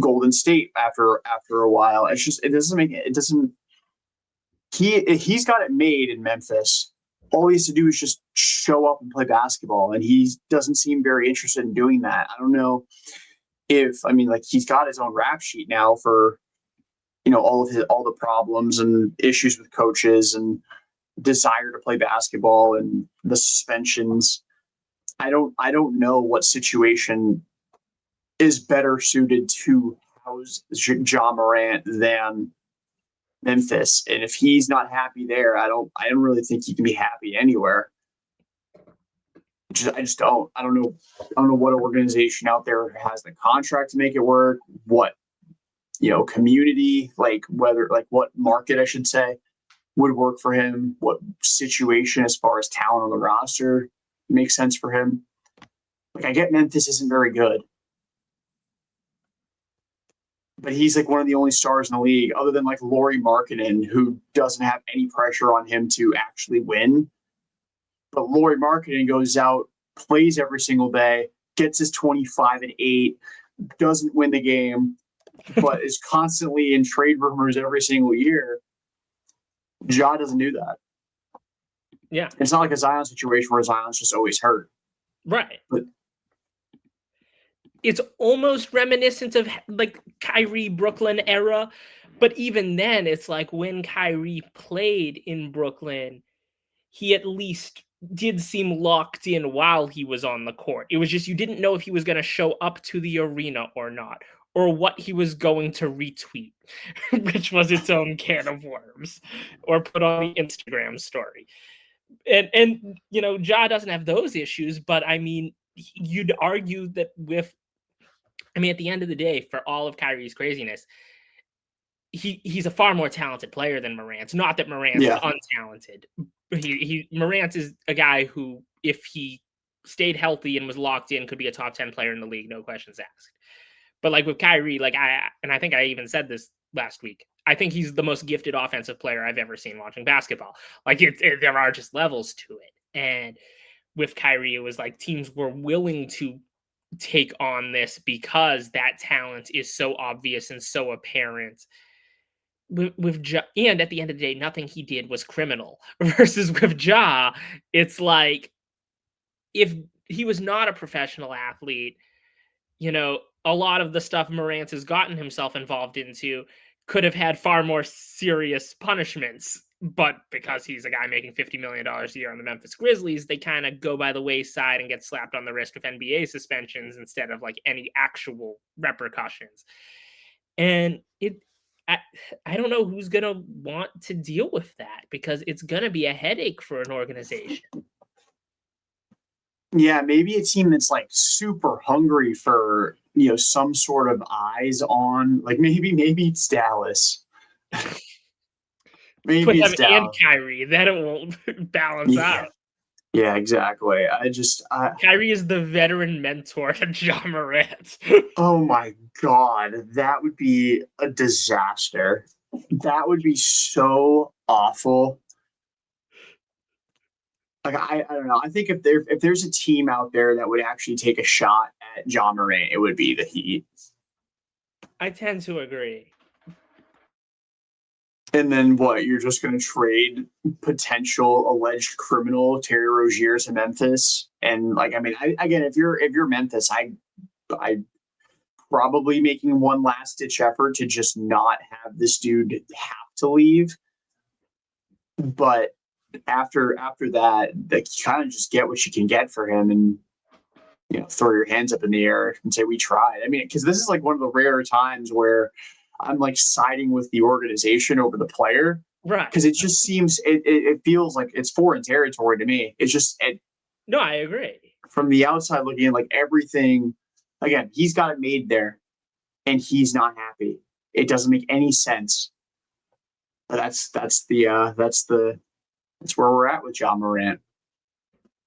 Speaker 1: Golden State after a while. It's just it doesn't he's got it made in Memphis. All he has to do is just show up and play basketball, and he doesn't seem very interested in doing that. I don't know if I mean like he's got his own rap sheet now for all the problems and issues with coaches and desire to play basketball and the suspensions. I don't know what situation is better suited to house Ja Morant than Memphis. And if he's not happy there, I don't really think he can be happy anywhere. I just don't. I don't know. I don't know what organization out there has the contract to make it work. What community, like whether like what market I should say would work for him. What situation as far as talent on the roster makes sense for him. Like, I get Memphis isn't very good, but he's like one of the only stars in the league, other than like Lauri Markkanen, who doesn't have any pressure on him to actually win. But Lauri Markkanen goes out, plays every single day, gets his 25 and 8, doesn't win the game, but is constantly in trade rumors every single year. Ja doesn't do that.
Speaker 2: Yeah.
Speaker 1: It's not like a Zion situation where Zion's just always hurt.
Speaker 2: Right.
Speaker 1: But
Speaker 2: it's almost reminiscent of like Kyrie Brooklyn era. But even then, it's like when Kyrie played in Brooklyn, he at least did seem locked in while he was on the court. It was just you didn't know if he was going to show up to the arena or not, or what he was going to retweet, which was its own can of worms, or put on the Instagram story. And Ja doesn't have those issues, but I mean, you'd argue that at the end of the day, for all of Kyrie's craziness, he's a far more talented player than Morant. Not that Morant is untalented. Morant is a guy who, if he stayed healthy and was locked in, could be a top 10 player in the league, no questions asked. But like with Kyrie, I think I even said this last week, I think he's the most gifted offensive player I've ever seen watching basketball. Like there are just levels to it. And with Kyrie, it was like teams were willing to take on this because that talent is so obvious and so apparent. With Ja, and at the end of the day, nothing he did was criminal. Versus with Ja, it's like if he was not a professional athlete, a lot of the stuff Morant has gotten himself involved into could have had far more serious punishments. But because he's a guy making $50 million a year on the Memphis Grizzlies, they kind of go by the wayside and get slapped on the wrist with NBA suspensions instead of like any actual repercussions. And I don't know who's going to want to deal with that, because it's going to be a headache for an organization.
Speaker 1: Yeah, maybe a team that's like super hungry for, some sort of eyes on, like maybe it's Dallas. Maybe
Speaker 2: Put
Speaker 1: it's
Speaker 2: them and
Speaker 1: Dallas.
Speaker 2: Kyrie, then it won't balance out.
Speaker 1: Yeah, exactly.
Speaker 2: Kyrie is the veteran mentor to Ja Morant.
Speaker 1: Oh my God, that would be a disaster. That would be so awful. Like I don't know. I think if there's a team out there that would actually take a shot at Ja Morant, it would be the Heat.
Speaker 2: I tend to agree.
Speaker 1: And then what? You're just going to trade potential alleged criminal Terry Rozier to Memphis? And again, if you're Memphis, I probably making one last ditch effort to just not have this dude have to leave. But after that, you kind of just get what you can get for him, and throw your hands up in the air and say we tried. I mean, because this is like one of the rare times where I'm like siding with the organization over the player,
Speaker 2: right?
Speaker 1: Because it just seems it feels like it's foreign territory to me. It's just
Speaker 2: no, I agree. From
Speaker 1: the outside looking in, like everything. Again, he's got it made there, and he's not happy. It doesn't make any sense. But that's where we're at with Ja Morant.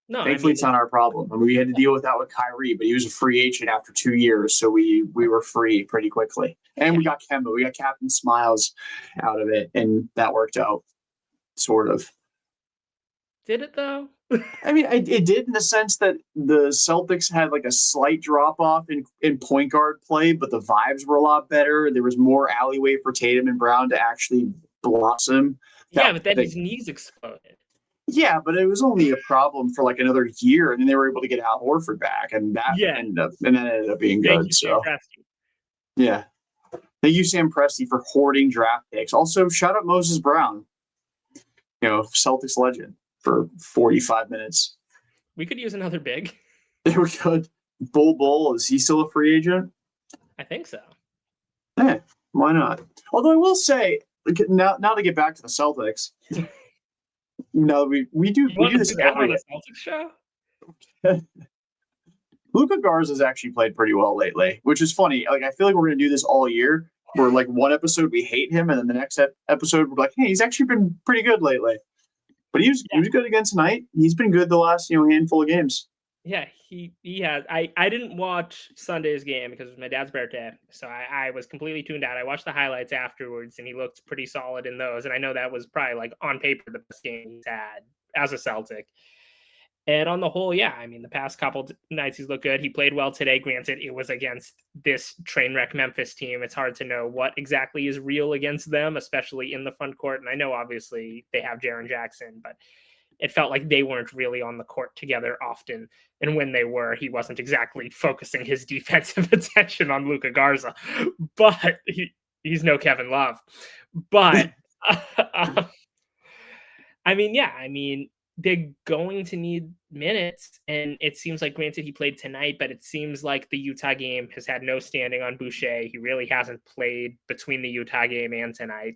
Speaker 2: No,
Speaker 1: thankfully it's not our problem. I mean, we had to deal with that with Kyrie, but he was a free agent after 2 years, so we were free pretty quickly. And we got Kemba, we got Captain Smiles out of it, and that worked out, sort of.
Speaker 2: Did it though?
Speaker 1: I mean, it did in the sense that the Celtics had like a slight drop off in point guard play, but the vibes were a lot better. There was more alleyway for Tatum and Brown to actually blossom.
Speaker 2: Yeah, but then his knees exploded.
Speaker 1: Yeah, but it was only a problem for like another year, and then they were able to get Al Horford back, and that ended up being good. So, yeah, thank you, Sam Presti, for hoarding draft picks. Also, shout out Moses Brown, Celtics legend, for 45 minutes.
Speaker 2: We could use another big.
Speaker 1: They were good. Bull, is he still a free agent?
Speaker 2: I think so.
Speaker 1: Yeah, why not? Although I will say, now to get back to the Celtics. No, we do this every
Speaker 2: on a Celtics show.
Speaker 1: Luka Garza has actually played pretty well lately, which is funny. Like, I feel like we're going to do this all year. Where like one episode we hate him, and then the next episode we're like, hey, he's actually been pretty good lately. But he was good again tonight. He's been good the last handful of games.
Speaker 2: Yeah, he has. I didn't watch Sunday's game because it was my dad's birthday, so I was completely tuned out. I watched the highlights afterwards, and he looked pretty solid in those. And I know that was probably like on paper the best game he's had as a Celtic. And on the whole, yeah, I mean, the past couple nights he's looked good. He played well today. Granted, it was against this train wreck Memphis team. It's hard to know what exactly is real against them, especially in the front court. And I know obviously they have Jaren Jackson, but it felt like they weren't really on the court together often. And when they were, he wasn't exactly focusing his defensive attention on Luka Garza. But he's no Kevin Love. But I mean, yeah, I mean, they're going to need minutes. And it seems like, granted, he played tonight, but it seems like the Utah game has had no standing on Boucher. He really hasn't played between the Utah game and tonight.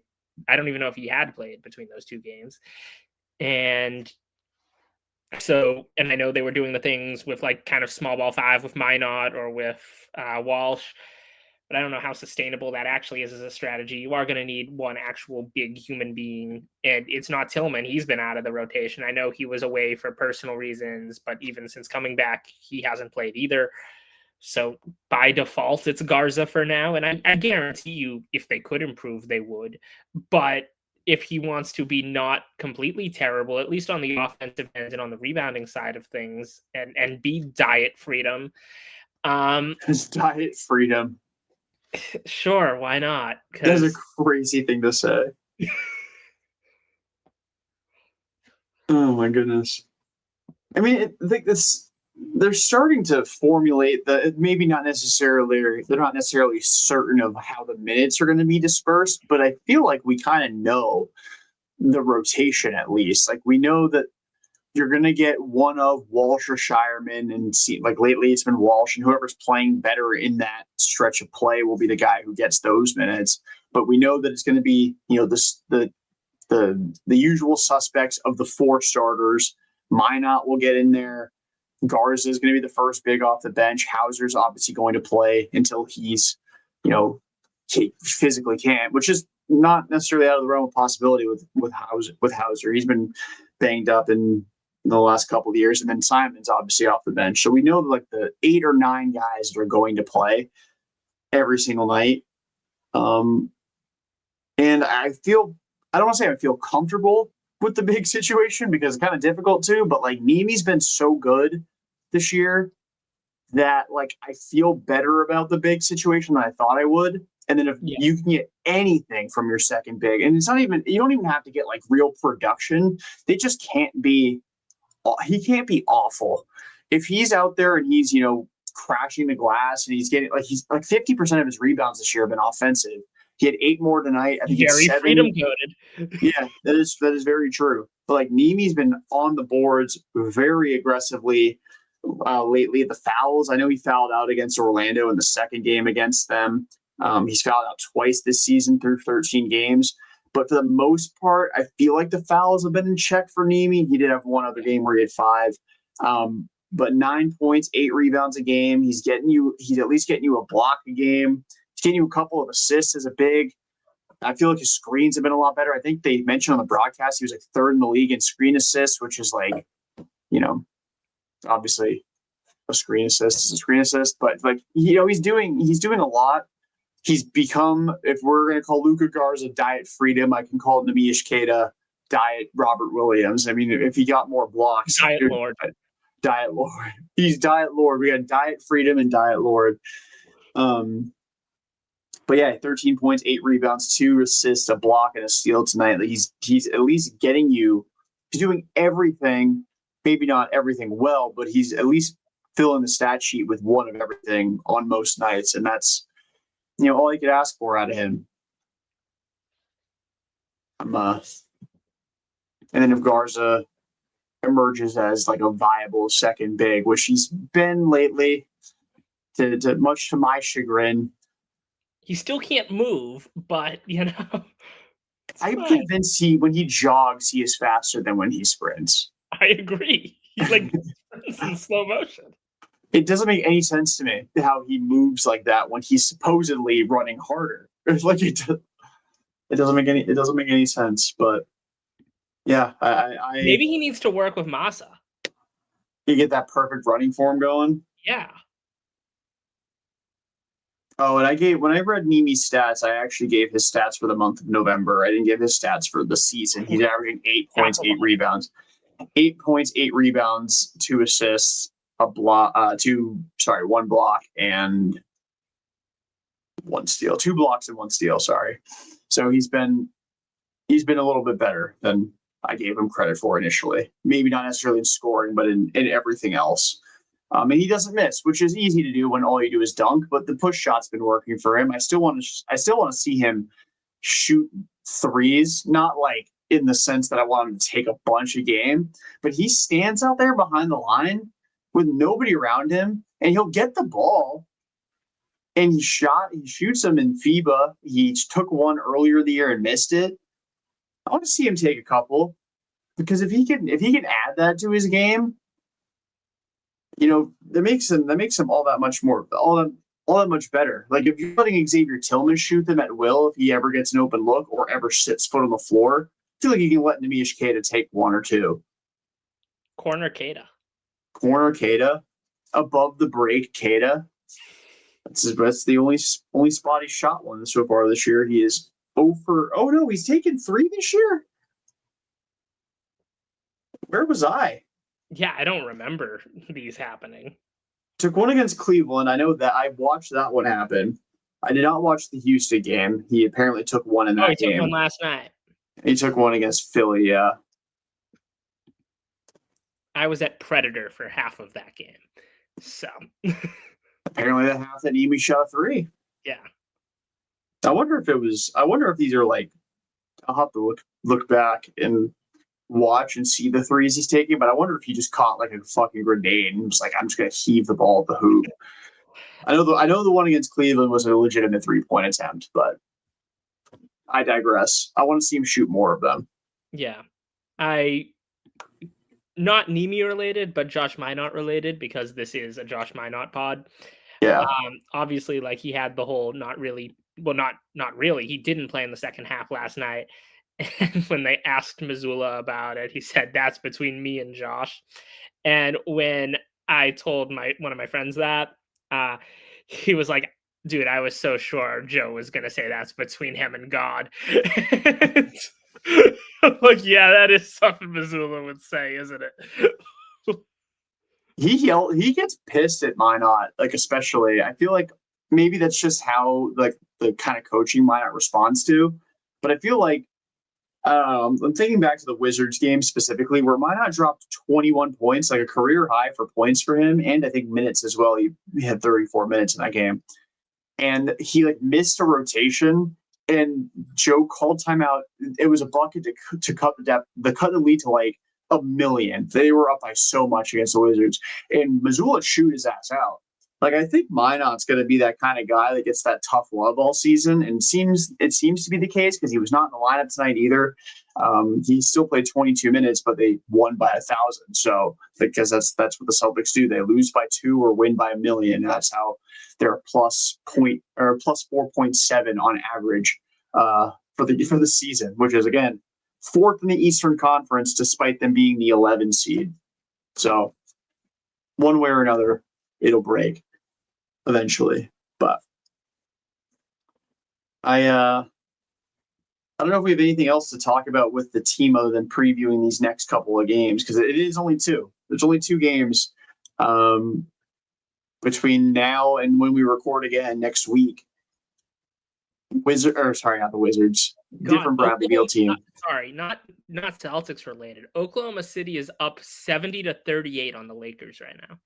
Speaker 2: I don't even know if he had played between those two games. And so, and I know they were doing the things with like kind of small ball five with Minot or with Walsh, but I don't know how sustainable that actually is as a strategy. You are going to need one actual big human being, and it's not Tillman. He's been out of the rotation. I know he was away for personal reasons, but even since coming back, he hasn't played either. So by default, it's Garza for now, and I guarantee you, if they could improve, they would. But if he wants to be not completely terrible, at least on the offensive end and on the rebounding side of things, and be diet freedom.
Speaker 1: Just diet freedom.
Speaker 2: Sure, why not?
Speaker 1: That's a crazy thing to say. Oh my goodness. I mean, I think this they're starting to formulate the maybe not necessarily they're not necessarily certain of how the minutes are going to be dispersed, but I feel like we kind of know the rotation at least. Like we know that you're going to get one of Walsh or Shireman, and see like lately it's been Walsh, and whoever's playing better in that stretch of play will be the guy who gets those minutes. But we know that it's going to be the usual suspects of the four starters. Minot will get in there. Garza is going to be the first big off the bench. Hauser's obviously going to play until he's, physically can't, which is not necessarily out of the realm of possibility with Hauser. He's been banged up in the last couple of years, and then Simon's obviously off the bench. So we know like the 8 or 9 guys that are going to play every single night. And I don't want to say I feel comfortable with the big situation because it's kind of difficult too, but like Nimi's been so good this year that like I feel better about the big situation than I thought I would. And then if you can get anything from your second big, and it's not even, you don't even have to get like real production. They just he can't be awful. If he's out there and he's, crashing the glass and he's 50% of his rebounds this year have been offensive. He had 8 more tonight. I think
Speaker 2: very freedom coded.
Speaker 1: Yeah, that is very true. But like Nimi's been on the boards very aggressively lately. The fouls, I know he fouled out against Orlando in the second game against them. He's fouled out twice this season through 13 games. But for the most part, I feel like the fouls have been in check for Nimi. He did have one other game where he had 5. But 9 points, 8 rebounds a game. He's at least getting you a block a game. He's getting you a couple of assists as a big. I feel like his screens have been a lot better. I think they mentioned on the broadcast he was like 3rd in the league in screen assists, which is like, obviously a screen assist is a screen assist. But like, he's doing a lot. He's become, if we're going to call Luka Garza diet freedom, I can call Nemi Ishkeda diet Robert Williams. I mean, if he got more blocks.
Speaker 2: Diet Lord.
Speaker 1: Diet Lord. He's Diet Lord. We got Diet Freedom and Diet Lord. But yeah, 13 points, 8 rebounds, 2 assists, a block, and a steal tonight. Like he's at least getting you. He's doing everything. Maybe not everything well, but he's at least filling the stat sheet with one of everything on most nights, and that's all you could ask for out of him. And then if Garza emerges as like a viable second big, which he's been lately, to much to my chagrin.
Speaker 2: He still can't move, but
Speaker 1: I'm convinced when he jogs, he is faster than when he sprints.
Speaker 2: I agree. He's like in slow motion.
Speaker 1: It doesn't make any sense to me how he moves like that when he's supposedly running harder. It's like it doesn't make any sense. But yeah, I
Speaker 2: maybe he needs to work with Massa.
Speaker 1: You get that perfect running form going.
Speaker 2: Yeah.
Speaker 1: Oh, and when I read Nimi's stats, I actually gave his stats for the month of November. I didn't give his stats for the season. He's averaging 8 points, 8 rebounds, 8 points, 8 rebounds, 2 assists, one block and 1 steal, 2 blocks and 1 steal. Sorry. So he's been a little bit better than I gave him credit for initially. Maybe not necessarily in scoring, but in everything else. And he doesn't miss, which is easy to do when all you do is dunk. But the push shot's been working for him. I still want to see him shoot threes, not like in the sense that I want him to take a bunch a game, but he stands out there behind the line with nobody around him, and he'll get the ball. And he shoots them in FIBA. He took one earlier in the year and missed it. I want to see him take a couple, because if he can add that to his game, that makes him all that much better. Like if you're letting Xavier Tillman shoot them at will, if he ever gets an open look or ever sits foot on the floor, I feel like you can let Nemish Queta take one or two.
Speaker 2: Corner Queta,
Speaker 1: above the break Queta. That's the only spot he's shot one so far this year. He is over. Oh no, he's taken 3 this year. Where was I?
Speaker 2: Yeah, I don't remember these happening.
Speaker 1: Took one against Cleveland. I know that I watched that one happen. I did not watch the Houston game. He apparently took one in that game.
Speaker 2: Took one last night.
Speaker 1: He took one against Philly, yeah.
Speaker 2: I was at Predator for half of that game. So
Speaker 1: apparently that half that Nemi shot 3.
Speaker 2: Yeah.
Speaker 1: I wonder if these are like, I'll have to look back and watch and see the threes he's taking, but I wonder if he just caught like a fucking grenade and was like, I'm just gonna heave the ball at the hoop. I know the one against Cleveland was a legitimate 3-point attempt, but I digress. I want to see him shoot more of them.
Speaker 2: Yeah. Not Nemi related, but Josh Minot related, because this is a Josh Minot pod.
Speaker 1: Yeah.
Speaker 2: Obviously, like he had the whole not really. He didn't play in the second half last night. And when they asked Missoula about it, he said, that's between me and Josh. And when I told one of my friends that, he was like, dude, I was so sure Joe was going to say that's between him and God. Like, yeah, that is something Missoula would say, isn't it?
Speaker 1: He gets pissed at Minot, like especially. I feel like maybe that's just how like the kind of coaching Minot responds to. But I feel like I'm thinking back to the Wizards game specifically, where Minot dropped 21 points, like a career high for points for him, and I think minutes as well. He had 34 minutes in that game, and he like missed a rotation, and Joe called timeout. It was a bucket to cut the lead to like a million. They were up by so much against the Wizards, and Missoula shoot his ass out. Like I think Minot's going to be that kind of guy that gets that tough love all season, and it seems to be the case because he was not in the lineup tonight either. He still played 22 minutes, but they won by 1,000. So because that's what the Celtics do. They lose by 2 or win by 1,000,000. That's how they're plus 4.7 on average for the season, which is again 4th in the Eastern Conference, despite them being the 11 seed. So one way or another, it'll break eventually. But I don't know if we have anything else to talk about with the team other than previewing these next couple of games, because it is only 2. There's only 2 games between now and when we record again next week. Not the Wizards.
Speaker 2: God,
Speaker 1: different Bradley Beal team.
Speaker 2: Not Celtics related. Oklahoma City is up 70-38 on the Lakers right now.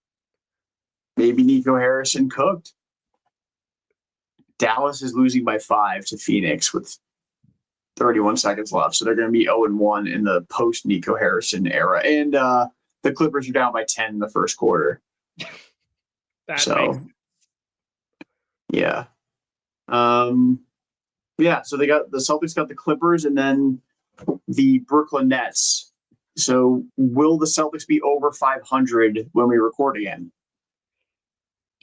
Speaker 1: Maybe Nico Harrison cooked. Dallas is losing by 5 to Phoenix with 31 seconds left. So they're going to be 0-1 in the post-Nico Harrison era. And the Clippers are down by 10 in the first quarter. Yeah. So the Celtics got the Clippers and then the Brooklyn Nets. So will the Celtics be over 500 when we record again?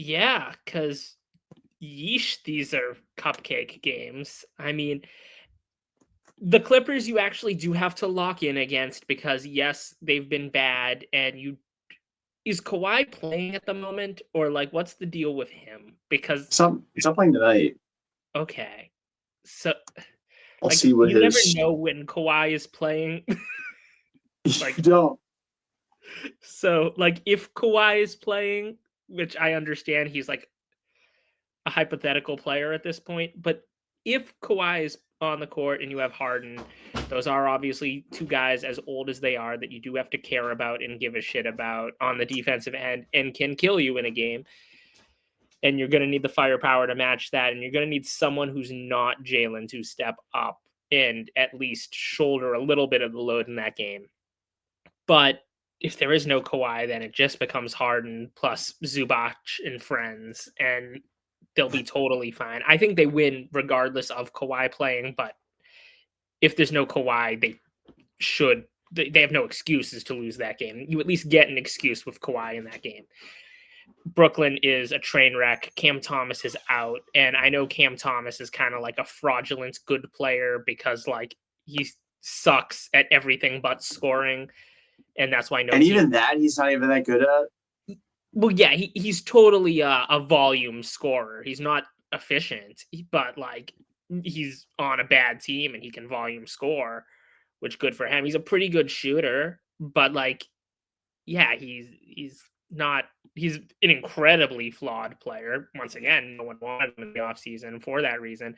Speaker 2: Yeah, because these are cupcake games. I mean, the Clippers you actually do have to lock in against because, yes, they've been bad, and is Kawhi playing at the moment, or like what's the deal with him? Because
Speaker 1: He's not playing tonight.
Speaker 2: okay, so
Speaker 1: I'll
Speaker 2: like
Speaker 1: see what
Speaker 2: you never
Speaker 1: his.
Speaker 2: know when Kawhi is playing. Like
Speaker 1: You don't.
Speaker 2: so, like if Kawhi is playing, which I understand he's like a hypothetical player at this point, but if Kawhi is on the court and you have Harden, those are obviously two guys as old as they are that you do have to care about and give a shit about on the defensive end and can kill you in a game. And you're going to need the firepower to match that. And you're going to need someone who's not Jalen to step up and at least shoulder a little bit of the load in that game. But if there is no Kawhi, then it just becomes Harden plus Zubac and friends, and they'll be totally fine. I think they win regardless of Kawhi playing, but if there's no Kawhi, they have no excuses to lose that game. You at least get an excuse with Kawhi in that game. Brooklyn is a train wreck. Cam Thomas is out, and I know Cam Thomas is kind of like a fraudulent good player because like he sucks at everything but scoring, and that's why no
Speaker 1: And
Speaker 2: team.
Speaker 1: even that, he's not even that good at.
Speaker 2: Well, yeah, he's totally a volume scorer. He's not efficient, but like he's on a bad team and he can volume score, which good for him. He's a pretty good shooter, but like, yeah, he's not. He's an incredibly flawed player. Once again, no one wanted him in the offseason for that reason.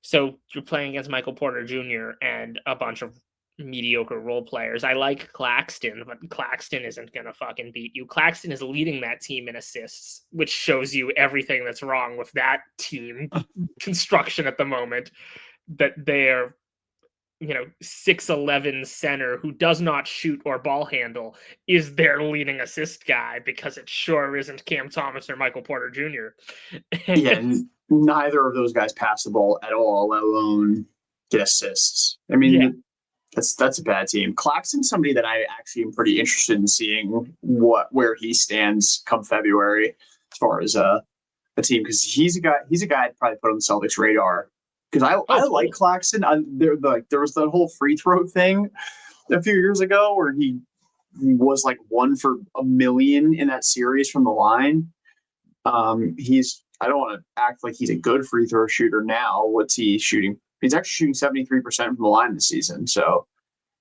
Speaker 2: So you're playing against Michael Porter Jr. and a bunch of mediocre role players. I like Claxton, but Claxton isn't going to fucking beat you. Claxton is leading that team in assists, which shows you everything that's wrong with that team construction at the moment. That they're, 6'11" center who does not shoot or ball handle is their leading assist guy because it sure isn't Cam Thomas or Michael Porter Jr.
Speaker 1: Yeah, and neither of those guys pass the ball at all, let alone get assists. I mean,
Speaker 2: yeah.
Speaker 1: That's a bad team. Claxton's somebody that I actually am pretty interested in seeing where he stands come February as far as a team, because he's a guy I'd probably put on the Celtics radar because I like Claxton. There was that whole free throw thing a few years ago where he was like 1 for a million in that series from the line. I don't want to act like he's a good free throw shooter now. What's he shooting? He's actually shooting 73% from the line this season. So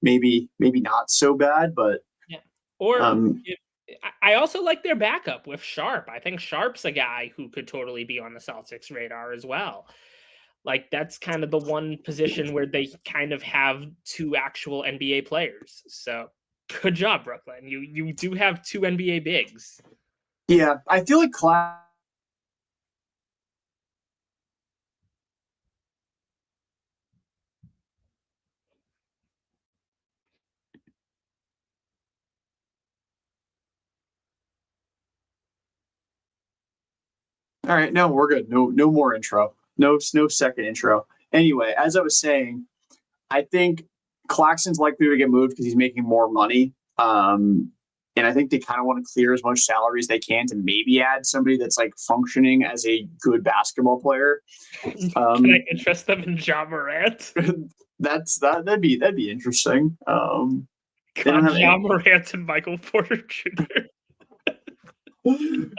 Speaker 1: maybe not so bad, but
Speaker 2: yeah. Or I also like their backup with Sharp. I think Sharp's a guy who could totally be on the Celtics radar as well. Like that's kind of the one position where they kind of have two actual NBA players. So good job, Brooklyn. You do have two NBA bigs.
Speaker 1: Yeah, I feel like all right, no, we're good. No more intro. No second intro. Anyway, as I was saying, I think Claxton's likely to get moved because he's making more money. And I think they kind of want to clear as much salary as they can to maybe add somebody that's like functioning as a good basketball player.
Speaker 2: Can I interest them in Ja Morant?
Speaker 1: That'd be interesting.
Speaker 2: Ja Morant and Michael Porter Jr.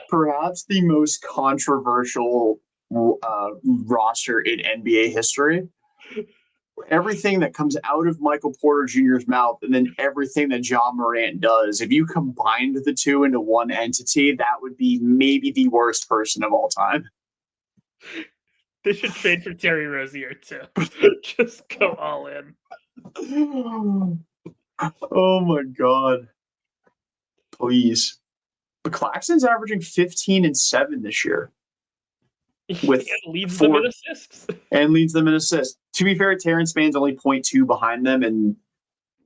Speaker 1: Perhaps the most controversial roster in NBA history. Everything that comes out of Michael Porter Jr.'s mouth and then everything that Ja Morant does, if you combined the two into one entity, that would be maybe the worst person of all time.
Speaker 2: They should trade for Terry Rozier too. Just go all in.
Speaker 1: Oh my God. Please. But Claxton's averaging 15 and 7 this year. With
Speaker 2: leads them in assists.
Speaker 1: And leads them in assists. To be fair, Terrence Mann's only 0.2 behind them, and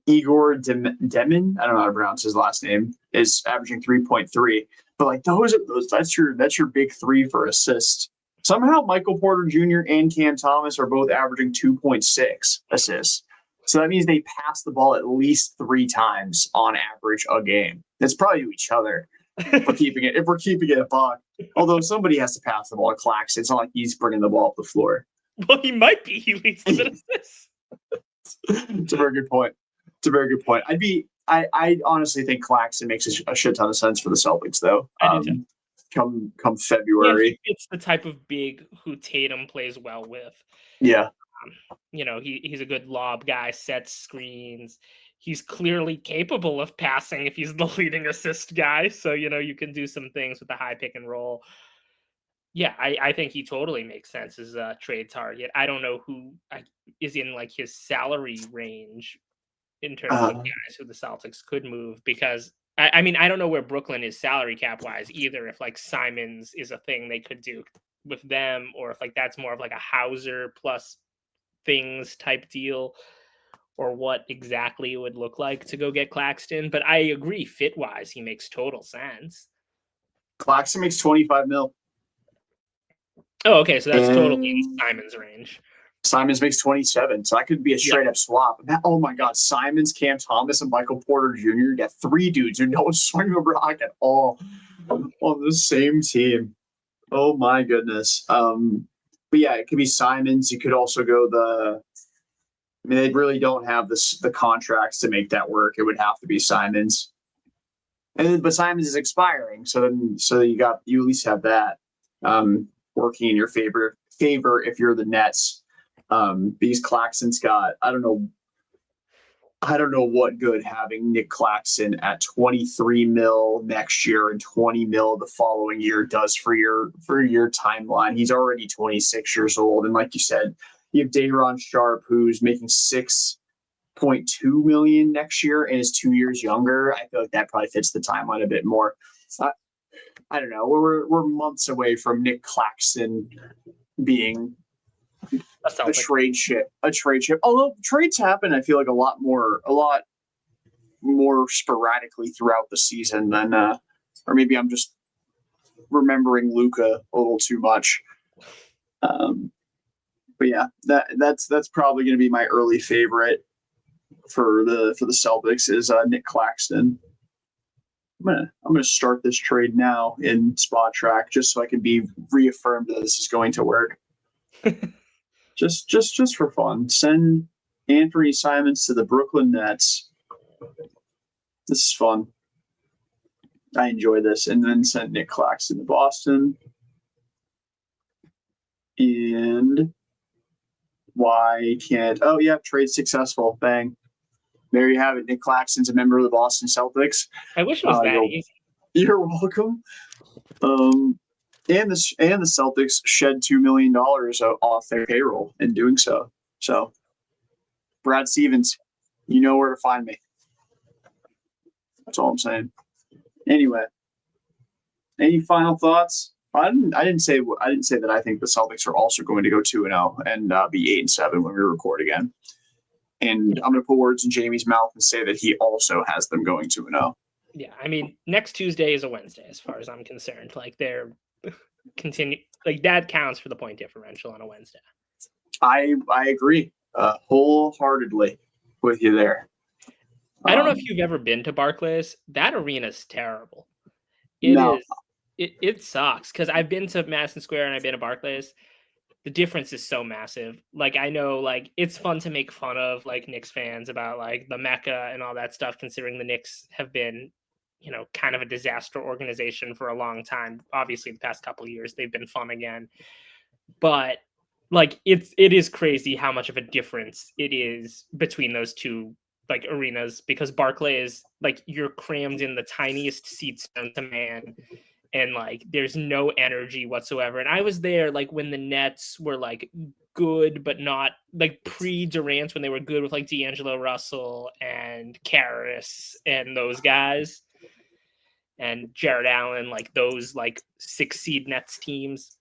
Speaker 1: Igor Demin, I don't know how to pronounce his last name, is averaging 3.3. But like those that's your big three for assists. Somehow Michael Porter Jr. and Cam Thomas are both averaging 2.6 assists. So that means they pass the ball at least 3 times on average a game. That's probably to each other. If we're keeping it a buck. Although somebody has to pass the ball to Claxton. It's not like he's bringing the ball up the floor.
Speaker 2: Well, he might be. He leads them in assists.
Speaker 1: It's a very good point. I'd be I honestly think Claxton makes a shit ton of sense for the Celtics, though.
Speaker 2: I do too.
Speaker 1: Come
Speaker 2: And he
Speaker 1: February.
Speaker 2: fits the type of big who Tatum plays well with.
Speaker 1: Yeah.
Speaker 2: He's a good lob guy, sets screens. He's clearly capable of passing if he's the leading assist guy. So, you can do some things with the high pick and roll. Yeah, I think he totally makes sense as a trade target. I don't know who is in like his salary range in terms of guys who the Celtics could move, because I mean, I don't know where Brooklyn is salary cap wise either. If like Simons is a thing they could do with them, or if like that's more of like a Hauser plus things type deal, or what exactly it would look like to go get Claxton. But I agree, fit wise, he makes total sense.
Speaker 1: Claxton makes 25 mil.
Speaker 2: Oh, okay, so that's totally in
Speaker 1: And
Speaker 2: Simons' range.
Speaker 1: Simons makes 27, so that could be a straight up swap. Oh my God, Simons, Cam Thomas, and Michael Porter Jr. You got three dudes who don't swing the rock at all on the same team. Oh my goodness. But yeah, it could be Simons. You could also go I mean, they really don't have the contracts to make that work. It would have to be Simons. But Simons is expiring, so you at least have that working in your favor if you're the Nets. Because Claxton's got I don't know what good having Nick Claxton at 23 mil next year and 20 mil the following year does for your timeline. He's already 26 years old, and like you said, you have Day'Ron Sharpe who's making 6.2 million next year and is 2 years younger. I feel like that probably fits the timeline a bit more. I don't know. We're months away from Nick Claxton being a trade ship. Although trades happen, I feel like a lot more sporadically throughout the season than, or maybe I'm just remembering Luka a little too much. But yeah, that's probably going to be my early favorite for the Celtics is Nick Claxton. I'm gonna start this trade now in Spot Track just so I can be reaffirmed that this is going to work. just for fun. Send Anthony Simons to the Brooklyn Nets. This is fun. I enjoy this. And then send Nick Claxton to Boston. And why can't... Oh, yeah, trade successful. Bang. There you have it. Nick Claxton's a member of the Boston Celtics.
Speaker 2: I wish it was that easy.
Speaker 1: You're welcome. And the Celtics shed $2 million off their payroll in doing so. So, Brad Stevens, you know where to find me. That's all I'm saying. Anyway, any final thoughts? I didn't say that I think the Celtics are also going to go 2-0 and be 8-7 when we record again. And I'm going to put words in Jamie's mouth and say that he also has them going 2-0.
Speaker 2: Yeah, I mean, next Tuesday is a Wednesday, as far as I'm concerned. Like they're that counts for the point differential on a Wednesday.
Speaker 1: I agree wholeheartedly with you there.
Speaker 2: I don't know if you've ever been to Barclays. That arena's terrible. It sucks because I've been to Madison Square and I've been to Barclays. The difference is so massive. Like I know, like it's fun to make fun of like Knicks fans about like the Mecca and all that stuff, considering the Knicks have been, kind of a disaster organization for a long time. Obviously, the past couple of years they've been fun again, but like it is crazy how much of a difference it is between those two like arenas, because Barclays, like you're crammed in the tiniest seats known to man, and like there's no energy whatsoever. And I was there like when the Nets were like good, but not like pre-Durant, when they were good with like D'Angelo Russell and Karras and those guys and Jared Allen, like those like 6 seed Nets teams.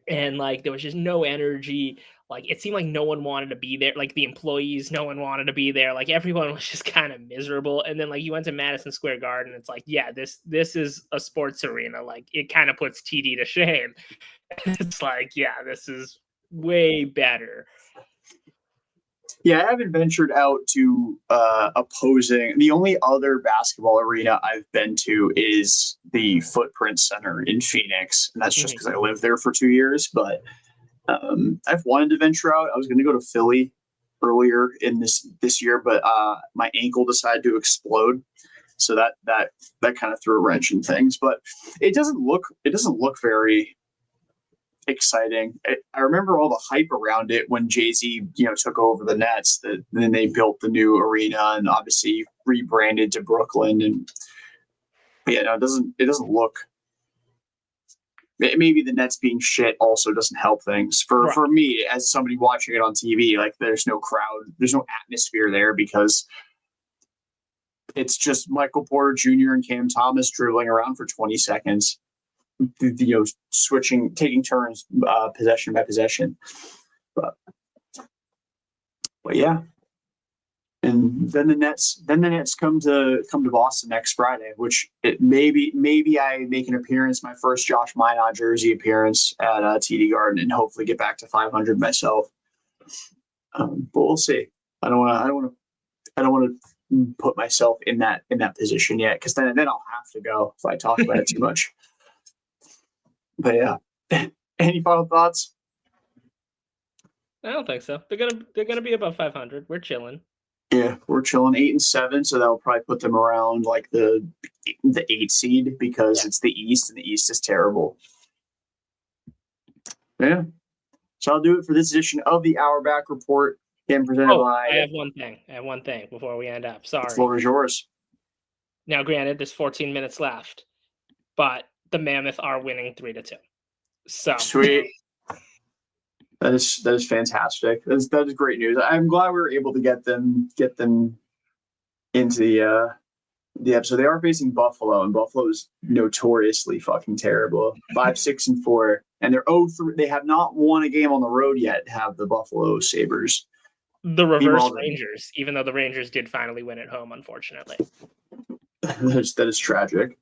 Speaker 2: And like there was just no energy. Like it seemed like no one wanted to be there. Like the employees, no one wanted to be there. Like everyone was just kind of miserable. And then like you went to Madison Square Garden, it's like, yeah, this is a sports arena. Like it kind of puts TD to shame. It's like, yeah, this is way better.
Speaker 1: Yeah, I haven't ventured out to opposing. The only other basketball arena I've been to is the Footprint Center in Phoenix, and that's just because I lived there for 2 years. But I've wanted to venture out. I was going to go to Philly earlier in this year, but my ankle decided to explode, so that kind of threw a wrench in things. But it doesn't look very exciting. I remember all the hype around it when Jay-Z, took over the Nets. Then they built the new arena and obviously rebranded to Brooklyn. And no, it doesn't look. Maybe the Nets being shit also doesn't help things for me as somebody watching it on TV. Like, there's no crowd, there's no atmosphere there because it's just Michael Porter Jr. and Cam Thomas dribbling around for 20 seconds. Switching, taking turns, possession by possession. But yeah. And then the Nets come to Boston next Friday, which maybe I make an appearance, my first Josh Minot jersey appearance at TD Garden, and hopefully get back to 500 myself. But we'll see. I don't want to put myself in that position yet, because then I'll have to go if I talk about it too much. But yeah, any final thoughts?
Speaker 2: I don't think so. They're gonna be above 500. We're chilling.
Speaker 1: Yeah, we're chilling 8-7, so that will probably put them around like the 8 seed, because it's the East, and the East is terrible. Yeah, so I'll do it for this edition of the Hour Back Report, again presented by.
Speaker 2: I have one thing before we end up. Sorry.
Speaker 1: The floor is yours.
Speaker 2: Now, granted, there's 14 minutes left, but the Mammoth are winning 3-2. So
Speaker 1: sweet. That is fantastic. That is great news. I'm glad we were able to get them into the episode. They are facing Buffalo, and Buffalo is notoriously fucking terrible. 5-6-4, and they're 0-3. They have not won a game on the road yet. Have the Buffalo Sabres.
Speaker 2: The reverse Rangers, even though the Rangers did finally win at home, unfortunately.
Speaker 1: that is tragic.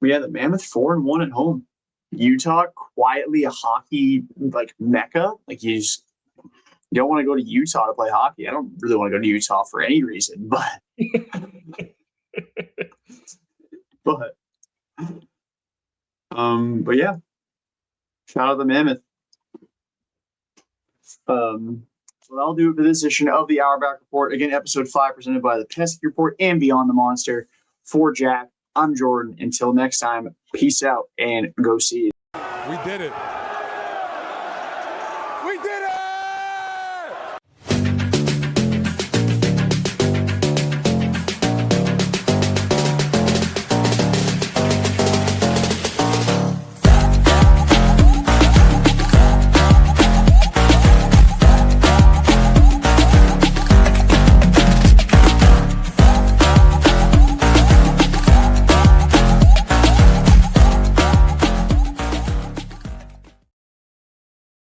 Speaker 1: The Mammoth 4-1 at home. Utah, quietly a hockey mecca. Like, you don't want to go to Utah to play hockey. I don't really want to go to Utah for any reason, but but yeah. Shout out the Mammoth. So that'll do it for this edition of the Hour Back Report. Again, episode 5 presented by the Pesky Report and Beyond the Monster. For Jack, I'm Jordan. Until next time, peace out and go see it.
Speaker 3: We did it. We did it.